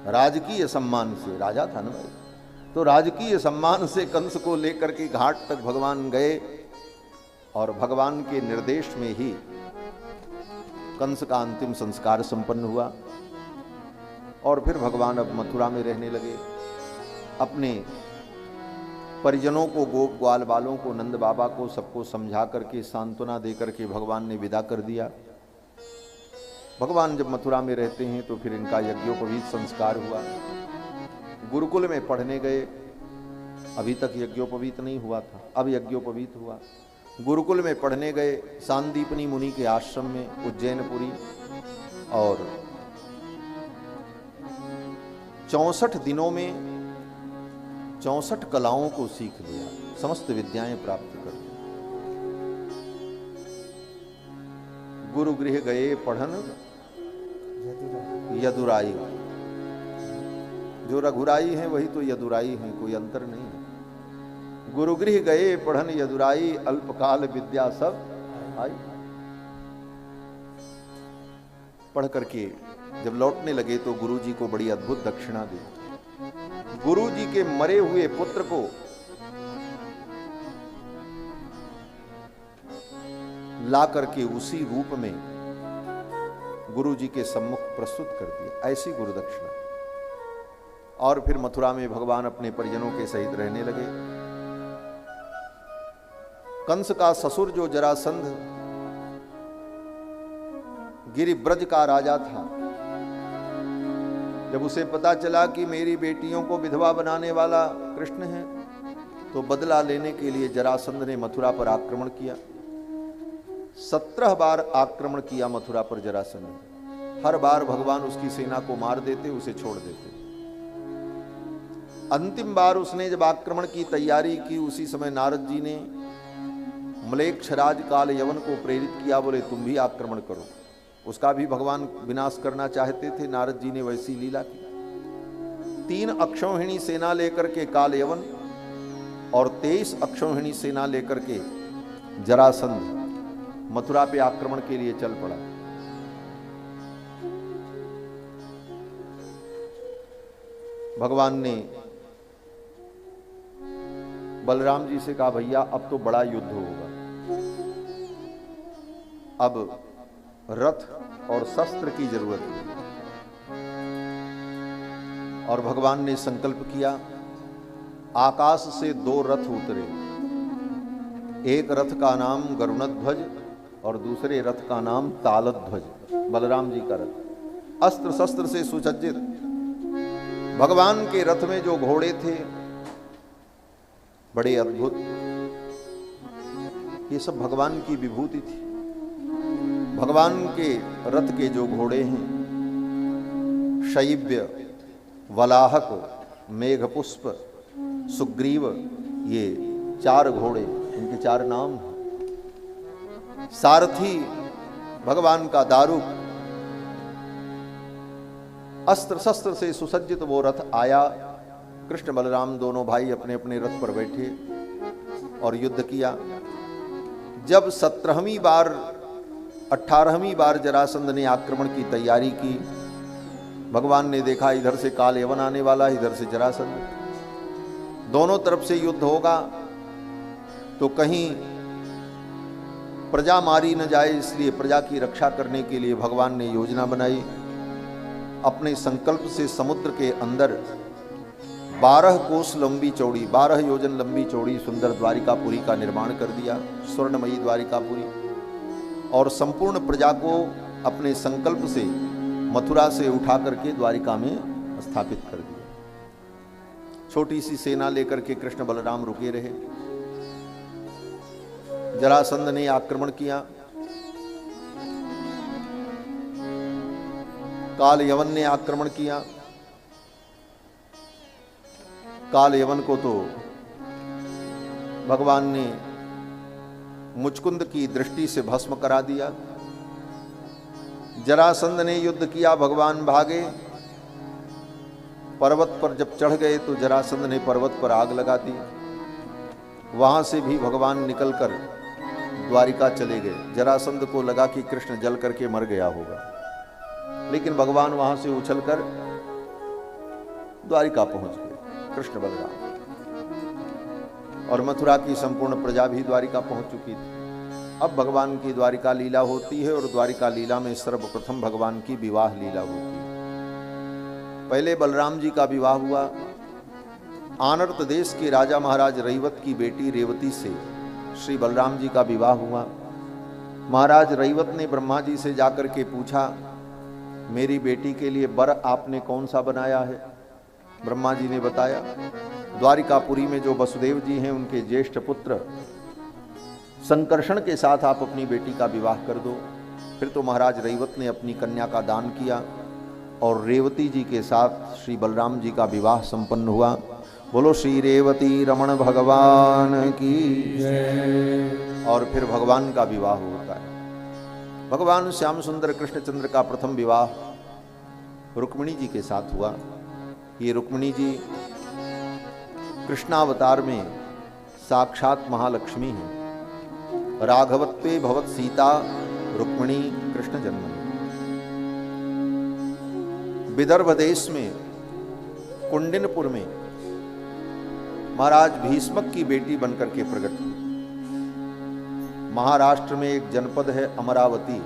राजकीय सम्मान से, राजा था ना भाई, तो राजकीय सम्मान से कंस को लेकर के घाट तक भगवान गए, और भगवान के निर्देश में ही कंस का अंतिम संस्कार संपन्न हुआ। और फिर भगवान अब मथुरा में रहने लगे। अपने परिजनों को, गोप ग्वाल बालों को, नंद बाबा को, सबको समझा करके, सांत्वना दे करके भगवान ने विदा कर दिया। भगवान जब मथुरा में रहते हैं तो फिर इनका यज्ञोपवीत संस्कार हुआ। गुरुकुल में पढ़ने गए, अभी तक यज्ञोपवीत नहीं हुआ था, अब यज्ञोपवीत हुआ। गुरुकुल में पढ़ने गए, सांदीपनी मुनि के आश्रम में उज्जैनपुरी, और 64 दिनों में 64 कलाओं को सीख लिया, समस्त विद्याएं प्राप्त कर ली। गुरु गृह गए पढ़न यदुराई, जो रघुराई हैं वही तो यदुराई हैं, कोई अंतर नहीं है। गुरु गृह गए पढ़न यदुराई, अल्पकाल विद्या सब आई। पढ़ करके जब लौटने लगे तो गुरु जी को बड़ी अद्भुत दक्षिणा दी। गुरु जी के मरे हुए पुत्र को ला करके उसी रूप में गुरु जी के सम्मुख प्रस्तुत कर दिया, ऐसी गुरु दक्षिणा। और फिर मथुरा में भगवान अपने परिजनों के सहित रहने लगे। कंस का ससुर जो जरासंध गिरिब्रज का राजा था, जब उसे पता चला कि मेरी बेटियों को विधवा बनाने वाला कृष्ण है, तो बदला लेने के लिए जरासंध ने मथुरा पर आक्रमण किया। 17 बार आक्रमण किया मथुरा पर जरासंध। हर बार भगवान उसकी सेना को मार देते, उसे छोड़ देते। अंतिम बार उसने जब आक्रमण की तैयारी की, उसी समय नारद जी ने म्लेच्छराज काल यवन को प्रेरित किया, बोले तुम भी आक्रमण करो। उसका भी भगवान विनाश करना चाहते थे, नारद जी ने वैसी लीला की। 3 अक्षौहिणी सेना लेकर के काल यवन और 23 अक्षौहिणी सेना लेकर के जरासंध मथुरा पे आक्रमण के लिए चल पड़ा। भगवान ने बलराम जी से कहा, भैया अब तो बड़ा युद्ध होगा, अब रथ और शस्त्र की जरूरत है। और भगवान ने संकल्प किया, आकाश से 2 रथ उतरे, एक रथ का नाम गरुणध्वज और दूसरे रथ का नाम तालध्वज, बलराम जी का रथ, अस्त्र शस्त्र से सुसज्जित। भगवान के रथ में जो घोड़े थे बड़े अद्भुत, ये सब भगवान की विभूति थी। भगवान के रथ के जो घोड़े हैं, शैव्य, वलाहक, मेघपुष्प, सुग्रीव, ये 4 घोड़े, इनके 4 नाम हैं। सारथी भगवान का दारुक, अस्त्र शस्त्र से सुसज्जित वो रथ आया। कृष्ण बलराम दोनों भाई अपने अपने रथ पर बैठे और युद्ध किया। जब 17वीं बार 18वीं बार जरासंध ने आक्रमण की तैयारी की, भगवान ने देखा इधर से काल यवन आने वाला, इधर से जरासंध, दोनों तरफ से युद्ध होगा तो कहीं प्रजा मारी न जाए, इसलिए प्रजा की रक्षा करने के लिए भगवान ने योजना बनाई। अपने संकल्प से समुद्र के अंदर 12 कोस लंबी चौड़ी, 12 योजन लंबी चौड़ी सुंदर द्वारिकापुरी का निर्माण कर दिया, स्वर्णमयी द्वारिकापुरी, और संपूर्ण प्रजा को अपने संकल्प से मथुरा से उठा करके द्वारिका में स्थापित कर दिया। छोटी सी सेना लेकर के कृष्ण बलराम रुके रहे। जरासंध ने आक्रमण किया। काल यवन ने आक्रमण किया। काल यवन को तो भगवान ने मुचकुंद की दृष्टि से भस्म करा दिया। जरासंध ने युद्ध किया, भगवान भागे। पर्वत पर जब चढ़ गए तो जरासंध ने पर्वत पर आग लगा दी। वहां से भी भगवान निकलकर द्वारिका चले गए। जरासंध को लगा कि कृष्ण जल करके मर गया होगा, लेकिन भगवान वहां से उछलकर द्वारिका पहुंच गए, कृष्ण बलराम। और मथुरा की संपूर्ण प्रजा भी द्वारिका पहुंच चुकी थी। अब भगवान की द्वारिका लीला होती है, और द्वारिका लीला में सर्वप्रथम भगवान की विवाह लीला होती है। पहले बलराम जी का विवाह हुआ। आनर्त देश के राजा महाराज रैवत की बेटी रेवती से श्री बलराम जी का विवाह हुआ। महाराज रैवत ने ब्रह्मा जी से जाकर के पूछा, मेरी बेटी के लिए वर आपने कौन सा बनाया है? ब्रह्मा जी ने बताया, द्वारिकापुरी में जो वसुदेव जी हैं उनके ज्येष्ठ पुत्र संकर्षण के साथ आप अपनी बेटी का विवाह कर दो। फिर तो महाराज रैवत ने अपनी कन्या का दान किया और रेवती जी के साथ श्री बलराम जी का विवाह संपन्न हुआ। बोलो श्री रेवती रमण भगवान की जय। और फिर भगवान का विवाह होता है। भगवान श्याम सुंदर कृष्णचंद्र का प्रथम विवाह रुक्मिणी जी के साथ हुआ। ये रुक्मिणी जी कृष्णावतार में साक्षात महालक्ष्मी हैं। राघवत्वे भवत सीता रुक्मिणी कृष्ण जन्मनि। विदर्भ देश में कुंडिनपुर में महाराज भीष्मक की बेटी बनकर के प्रकट हुई। महाराष्ट्र में एक जनपद है अमरावती।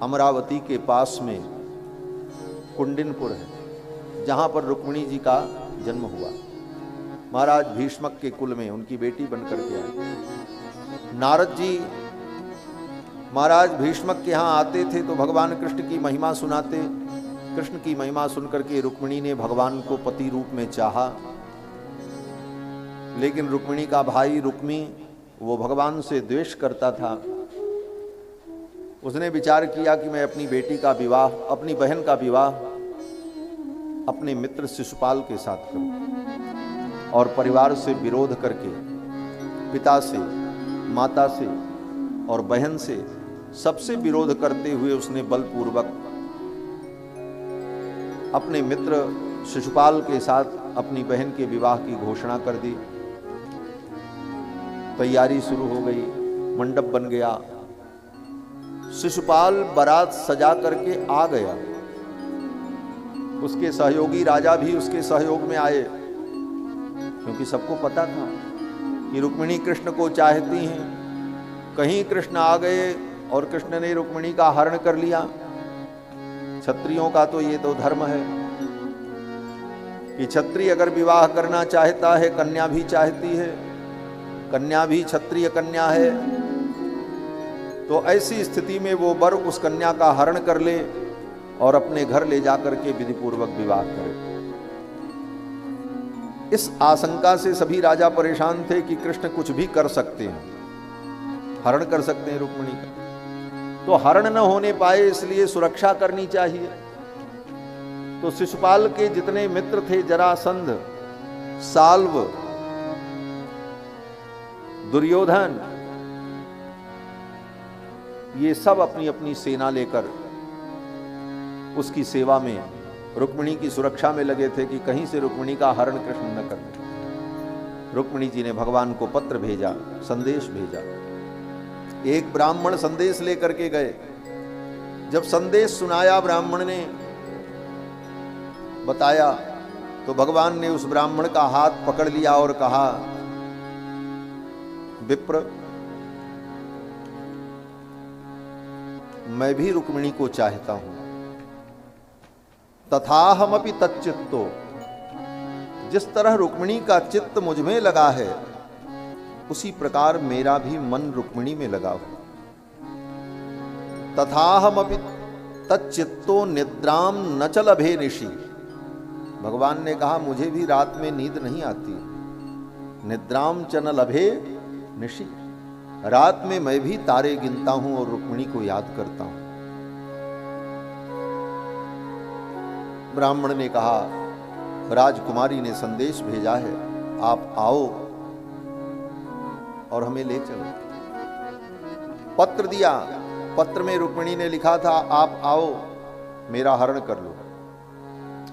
अमरावती के पास में कुंडिनपुर है, जहां पर रुक्मिणी जी का जन्म हुआ। महाराज भीष्मक के कुल में उनकी बेटी बनकर के आई। नारद जी महाराज भीष्मक के यहाँ आते थे तो भगवान कृष्ण की महिमा सुनाते। कृष्ण की महिमा सुनकर के रुक्मिणी ने भगवान को पति रूप में चाहा, लेकिन रुक्मिणी का भाई रुक्मी वो भगवान से द्वेष करता था। उसने विचार किया कि मैं अपनी बेटी का विवाह, अपनी बहन का विवाह अपने मित्र शिशुपाल के साथ करूं, और परिवार से विरोध करके, पिता से, माता से और बहन से सबसे विरोध करते हुए उसने बलपूर्वक अपने मित्र शिशुपाल के साथ अपनी बहन के विवाह की घोषणा कर दी। तैयारी शुरू हो गई, मंडप बन गया। शिशुपाल बारात सजा करके आ गया। उसके सहयोगी राजा भी उसके सहयोग में आए, क्योंकि सबको पता था कि रुक्मिणी कृष्ण को चाहती हैं। कहीं कृष्ण आ गए और कृष्ण ने रुक्मिणी का हरण कर लिया। क्षत्रियों का तो ये तो धर्म है कि क्षत्रिय अगर विवाह करना चाहता है, कन्या भी चाहती है, कन्या भी क्षत्रिय कन्या है, तो ऐसी स्थिति में वो वर उस कन्या का हरण कर ले और अपने घर ले जाकर के विधिपूर्वक विवाह करे। इस आशंका से सभी राजा परेशान थे कि कृष्ण कुछ भी कर सकते हैं, हरण कर सकते हैं रुक्मिणी का, तो हरण न होने पाए इसलिए सुरक्षा करनी चाहिए। तो शिशुपाल के जितने मित्र थे, जरासंध, साल्व, दुर्योधन, ये सब अपनी अपनी सेना लेकर उसकी सेवा में रुक्मिणी की सुरक्षा में लगे थे कि कहीं से रुक्मिणी का हरण कृष्ण न कर ले। रुक्मिणी जी ने भगवान को पत्र भेजा, संदेश भेजा। एक ब्राह्मण संदेश लेकर के गए। जब संदेश सुनाया ब्राह्मण ने, बताया, तो भगवान ने उस ब्राह्मण का हाथ पकड़ लिया और कहा, विप्र, मैं भी रुक्मिणी को चाहता हूं, तथाहमपि तच्चित्तो, जिस तरह रुक्मिणी का चित्त मुझ में लगा है उसी प्रकार मेरा भी मन रुक्मिणी में लगा हो। तथाहमपि तच्चित्तो निद्राम न च लभे निशि। भगवान ने कहा मुझे भी रात में नींद नहीं आती। निद्राम च न लभे निशि, रात में मैं भी तारे गिनता हूं और रुक्मिणी को याद करता हूं। ब्राह्मण ने कहा, राजकुमारी ने संदेश भेजा है, आप आओ और हमें ले चलो। पत्र दिया। पत्र में रुक्मिणी ने लिखा था, आप आओ मेरा हरण कर लो।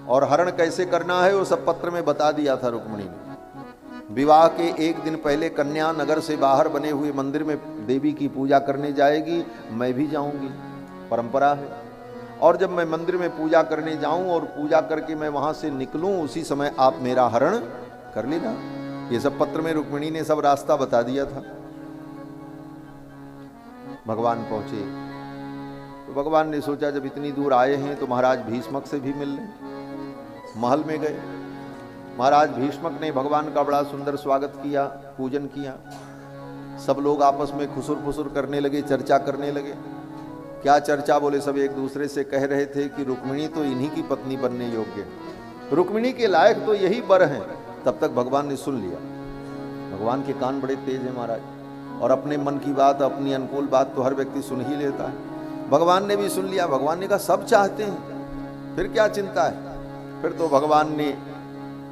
और हरण कैसे करना है वो सब पत्र में बता दिया था रुक्मिणी ने। विवाह के एक दिन पहले कन्या नगर से बाहर बने हुए मंदिर में देवी की पूजा करने जाएगी, मैं भी जाऊंगी, परंपरा है। और जब मैं मंदिर में पूजा करने जाऊं और पूजा करके मैं वहां से निकलूं, उसी समय आप मेरा हरण कर लेना। ये सब पत्र में रुक्मिणी ने सब रास्ता बता दिया था। भगवान पहुंचे तो भगवान ने सोचा जब इतनी दूर आए हैं तो महाराज भीष्मक से भी मिल लें। महल में गए। महाराज भीष्मक ने भगवान का बड़ा सुंदर स्वागत किया, पूजन किया। सब लोग आपस में खुसुर फुसुर करने लगे, चर्चा करने लगे। क्या चर्चा? बोले सब एक दूसरे से कह रहे थे कि रुक्मिणी तो इन्हीं की पत्नी बनने योग्य, रुक्मिणी के लायक तो यही वर हैं। तब तक भगवान ने सुन लिया। भगवान के कान बड़े तेज हैं महाराज, और अपने मन की बात, अपनी अनुकूल बात तो हर व्यक्ति सुन ही लेता है। भगवान ने भी सुन लिया। भगवान ने कहा सब चाहते हैं, फिर क्या चिंता है। फिर तो भगवान ने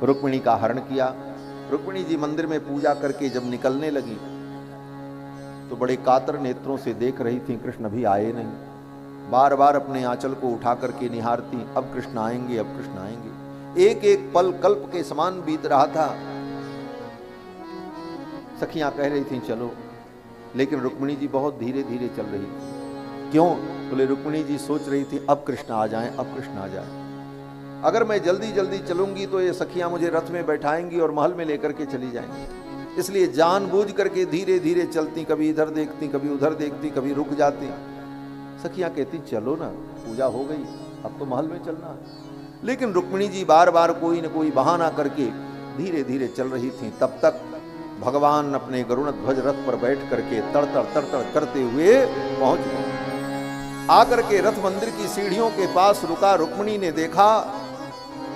रुक्मिणी का हरण किया। रुक्मिणी जी मंदिर में पूजा करके जब निकलने लगी तो बड़े कातर नेत्रों से देख रही थी, कृष्ण अभी आए नहीं। बार बार अपने आंचल को उठा करके निहारती, अब कृष्ण आएंगे, अब कृष्ण आएंगे। एक एक पल कल्प के समान बीत रहा था। सखियां कह रही थी चलो, लेकिन रुक्मिणी जी बहुत धीरे धीरे चल रही थी। क्यों? बोले रुक्मिणी जी सोच रही थी अब कृष्ण आ जाएं, अब कृष्ण आ जाएं। अगर मैं जल्दी जल्दी चलूंगी तो ये सखियां मुझे रथ में बैठाएंगी और महल में लेकर के चली जाएंगी। इसलिए जानबूझ करके धीरे धीरे चलती, कभी इधर देखती, कभी उधर देखती, कभी रुक जाती। सखियां कहती चलो ना, पूजा हो गई, अब तो महल में चलना है। लेकिन रुक्मिणी जी बार बार कोई न कोई बहाना करके धीरे धीरे चल रही थी। तब तक भगवान अपने गरुड़ ध्वज रथ पर बैठ करके तड़तड़ करते हुए पहुंच गए। आकर के रथ मंदिर की सीढ़ियों के पास रुका। रुक्मिणी ने देखा,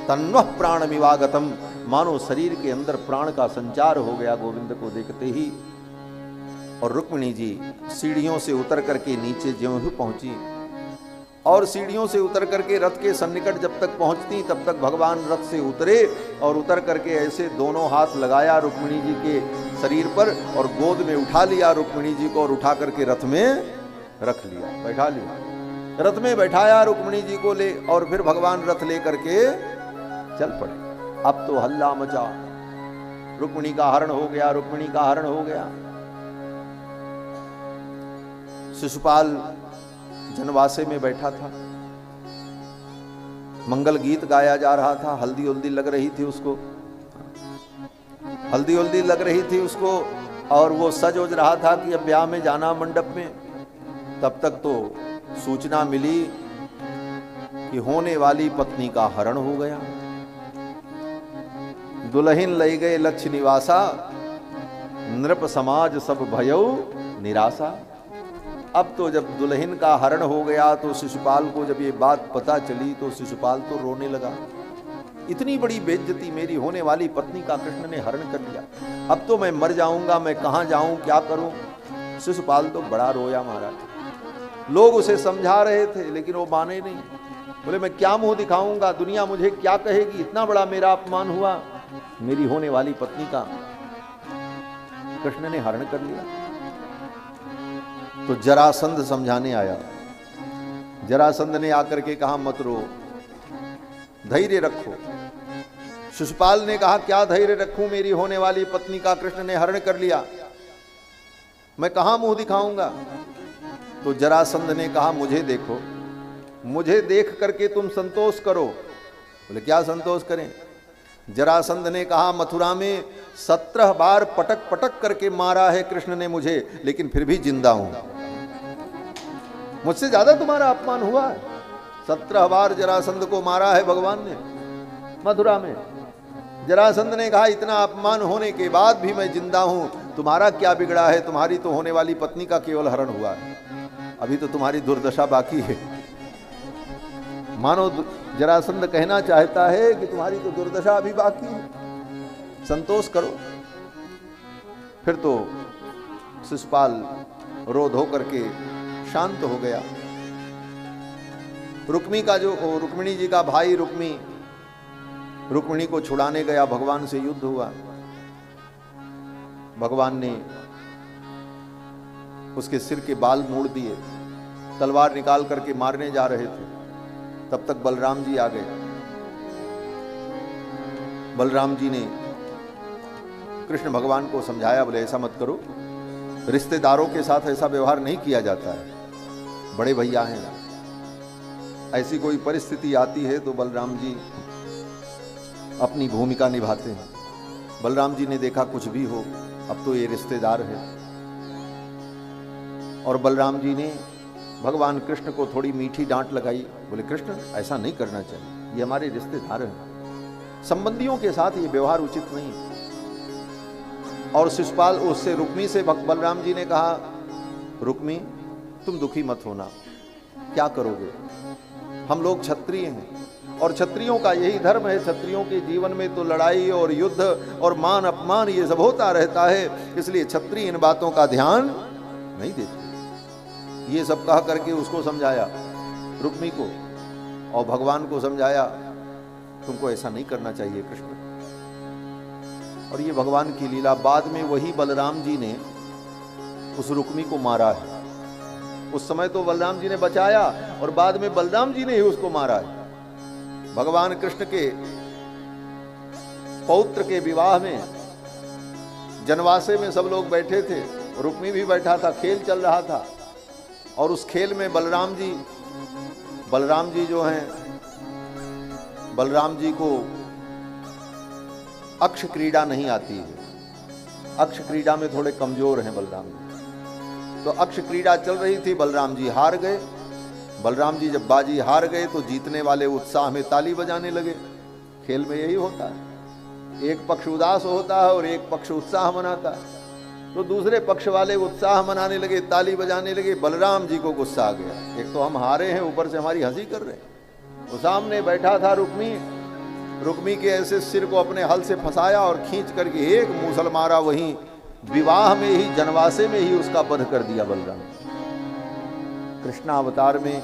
तन्वः प्राणमिवागतम, मानो शरीर के अंदर प्राण का संचार हो गया गोविंद को देखते ही। और रुक्मिणी जी सीढ़ियों से उतर करके नीचे ज्यों ही पहुंची, और सीढ़ियों से उतर करके रथ के सन्निकट जब तक पहुंचती तब तक भगवान रथ से उतरे और उतर करके ऐसे दोनों हाथ लगाया रुक्मिणी जी के शरीर पर और गोद में उठा लिया रुक्मिणी जी को, और उठा करके रथ में रख लिया, बैठा लिया। रथ में बैठाया रुक्मिणी जी को ले, और फिर भगवान रथ ले करके चल पड़े। अब तो हल्ला मचा, रुक्मिणी का हरण हो गया, रुक्मिणी का हरण हो गया। शिशुपाल जनवासे में बैठा था, मंगल गीत गाया जा रहा था, हल्दी उल्दी लग रही थी उसको, हल्दी उल्दी लग रही थी उसको, और वो सज उज रहा था कि अब ब्याह में जाना मंडप में। तब तक तो सूचना मिली कि होने वाली पत्नी का हरण हो गया। दुल्हन लई गए लक्ष्य निवासा, नृप समाज सब भयऊ निराशा। अब तो जब दुल्हन का हरण हो गया तो शिशुपाल को जब ये बात पता चली तो शिशुपाल तो रोने लगा। इतनी बड़ी बेइज्जती, मेरी होने वाली पत्नी का कृष्ण ने हरण कर लिया, अब तो मैं मर जाऊंगा, मैं कहां जाऊं, क्या करूं। शिशुपाल तो बड़ा रोया महाराज। लोग उसे समझा रहे थे लेकिन वो माने नहीं। बोले मैं क्या मुंह दिखाऊंगा, दुनिया मुझे क्या कहेगी, इतना बड़ा मेरा अपमान हुआ, मेरी होने वाली पत्नी का कृष्ण ने हरण कर लिया। तो जरासंध समझाने आया। जरासंध ने आकर के कहा मत रो, धैर्य रखो। शिशुपाल ने कहा क्या धैर्य रखूं, मेरी होने वाली पत्नी का कृष्ण ने हरण कर लिया, मैं कहां मुंह दिखाऊंगा। तो जरासंध ने कहा मुझे देखो, मुझे देख करके तुम संतोष करो। बोले क्या संतोष करें। जरासंध ने कहा मथुरा में 17 बार पटक पटक करके मारा है कृष्ण ने मुझे, लेकिन फिर भी जिंदा हूं। मुझसे ज्यादा तुम्हारा अपमान हुआ है। 17 बार जरासंध को मारा है भगवान ने मथुरा में। जरासंध ने कहा इतना अपमान होने के बाद भी मैं जिंदा हूं, तुम्हारा क्या बिगड़ा है, तुम्हारी तो होने वाली पत्नी का केवल हरण हुआ है, अभी तो तुम्हारी दुर्दशा बाकी है। मानो जरासंध कहना चाहता है कि तुम्हारी तो दुर्दशा अभी बाकी है, संतोष करो। फिर तो शिशुपाल रोध होकर के शांत हो गया। रुक्मिणी जी का भाई रुक्मिणी को छुड़ाने गया, भगवान से युद्ध हुआ। भगवान ने उसके सिर के बाल मोड़ दिए, तलवार निकाल करके मारने जा रहे थे, तब तक बलराम जी आ गए। बलराम जी ने कृष्ण भगवान को समझाया, बोले ऐसा मत करो, रिश्तेदारों के साथ ऐसा व्यवहार नहीं किया जाता है, बड़े भैया हैं। ऐसी कोई परिस्थिति आती है तो बलराम जी अपनी भूमिका निभाते हैं। बलराम जी ने देखा कुछ भी हो, अब तो ये रिश्तेदार है, और बलराम जी ने भगवान कृष्ण को थोड़ी मीठी डांट लगाई। बोले कृष्ण ऐसा नहीं करना चाहिए, ये हमारे रिश्तेदार हैं, संबंधियों के साथ ये व्यवहार उचित नहीं। और शिशुपाल उससे रुक्मी से बलराम जी ने कहा रुक्मी तुम दुखी मत होना, क्या करोगे, हम लोग क्षत्रिय हैं और क्षत्रियों का यही धर्म है। क्षत्रियों के जीवन में तो लड़ाई और युद्ध और मान अपमान ये सब होता रहता है, इसलिए क्षत्रिय इन बातों का ध्यान नहीं देते। ये सब कह करके उसको समझाया, रुक्मी को, और भगवान को समझाया तुमको ऐसा नहीं करना चाहिए कृष्ण। और ये भगवान की लीला। बाद में वही बलराम जी ने उस रुक्मी को मारा है। उस समय तो बलराम जी ने बचाया और बाद में बलराम जी ने ही उसको मारा है। भगवान कृष्ण के पौत्र के विवाह में जनवासे में सब लोग बैठे थे, रुक्मी भी बैठा था, खेल चल रहा था, और उस खेल में बलराम जी जो हैं, बलराम जी को अक्ष क्रीड़ा नहीं आती है, अक्ष क्रीड़ा में थोड़े कमजोर हैं बलराम जी। तो अक्ष क्रीड़ा चल रही थी, बलराम जी हार गए। बलराम जी जब बाजी हार गए तो जीतने वाले उत्साह में ताली बजाने लगे। खेल में यही होता है, एक पक्ष उदास होता है और एक पक्ष उत्साह मनाता है। तो दूसरे पक्ष वाले उत्साह मनाने लगे, ताली बजाने लगे। बलराम जी को गुस्सा आ गया, एक तो हम हारे हैं, ऊपर से हमारी हंसी कर रहे हैं। वो सामने बैठा था रुक्मी के ऐसे सिर को अपने हल से फंसाया और खींच करके एक मूसल मारा, वहीं विवाह में ही, जनवासे में ही उसका वध कर दिया बलराम। कृष्णावतार में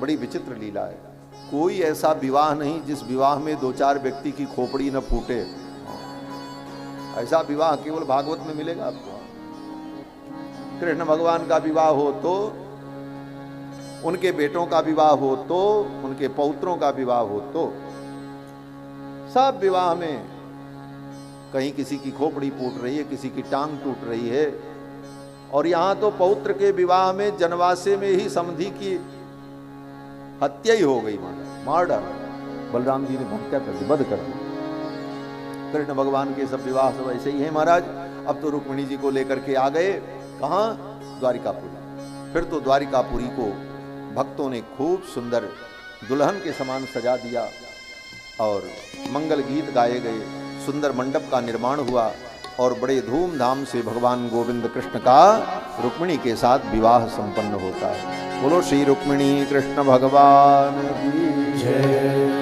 बड़ी विचित्र लीला है। कोई ऐसा विवाह नहीं जिस विवाह में 2-4 व्यक्ति की खोपड़ी न फूटे। ऐसा विवाह केवल भागवत में मिलेगा आपको। कृष्ण भगवान का विवाह हो तो, उनके बेटों का विवाह हो तो, उनके पौत्रों का विवाह हो तो, सब विवाह में कहीं किसी की खोपड़ी फूट रही है, किसी की टांग टूट रही है। और यहां तो पौत्र के विवाह में जनवासे में ही समधि की हत्या ही हो गई, मार डाला। बलराम जी ने हत्या कर दी, वध कर दी। कृष्ण भगवान के सब विवाह सब ऐसे ही हैं महाराज। अब तो रुक्मिणी जी को लेकर के आ गए, कहां, द्वारिकापुरी। फिर तो द्वारिकापुरी को भक्तों ने खूब सुंदर दुल्हन के समान सजा दिया और मंगल गीत गाए गए, सुंदर मंडप का निर्माण हुआ और बड़े धूमधाम से भगवान गोविंद कृष्ण का रुक्मिणी के साथ विवाह संपन्न होता है। बोलो श्री रुक्मिणी कृष्ण भगवान की जय।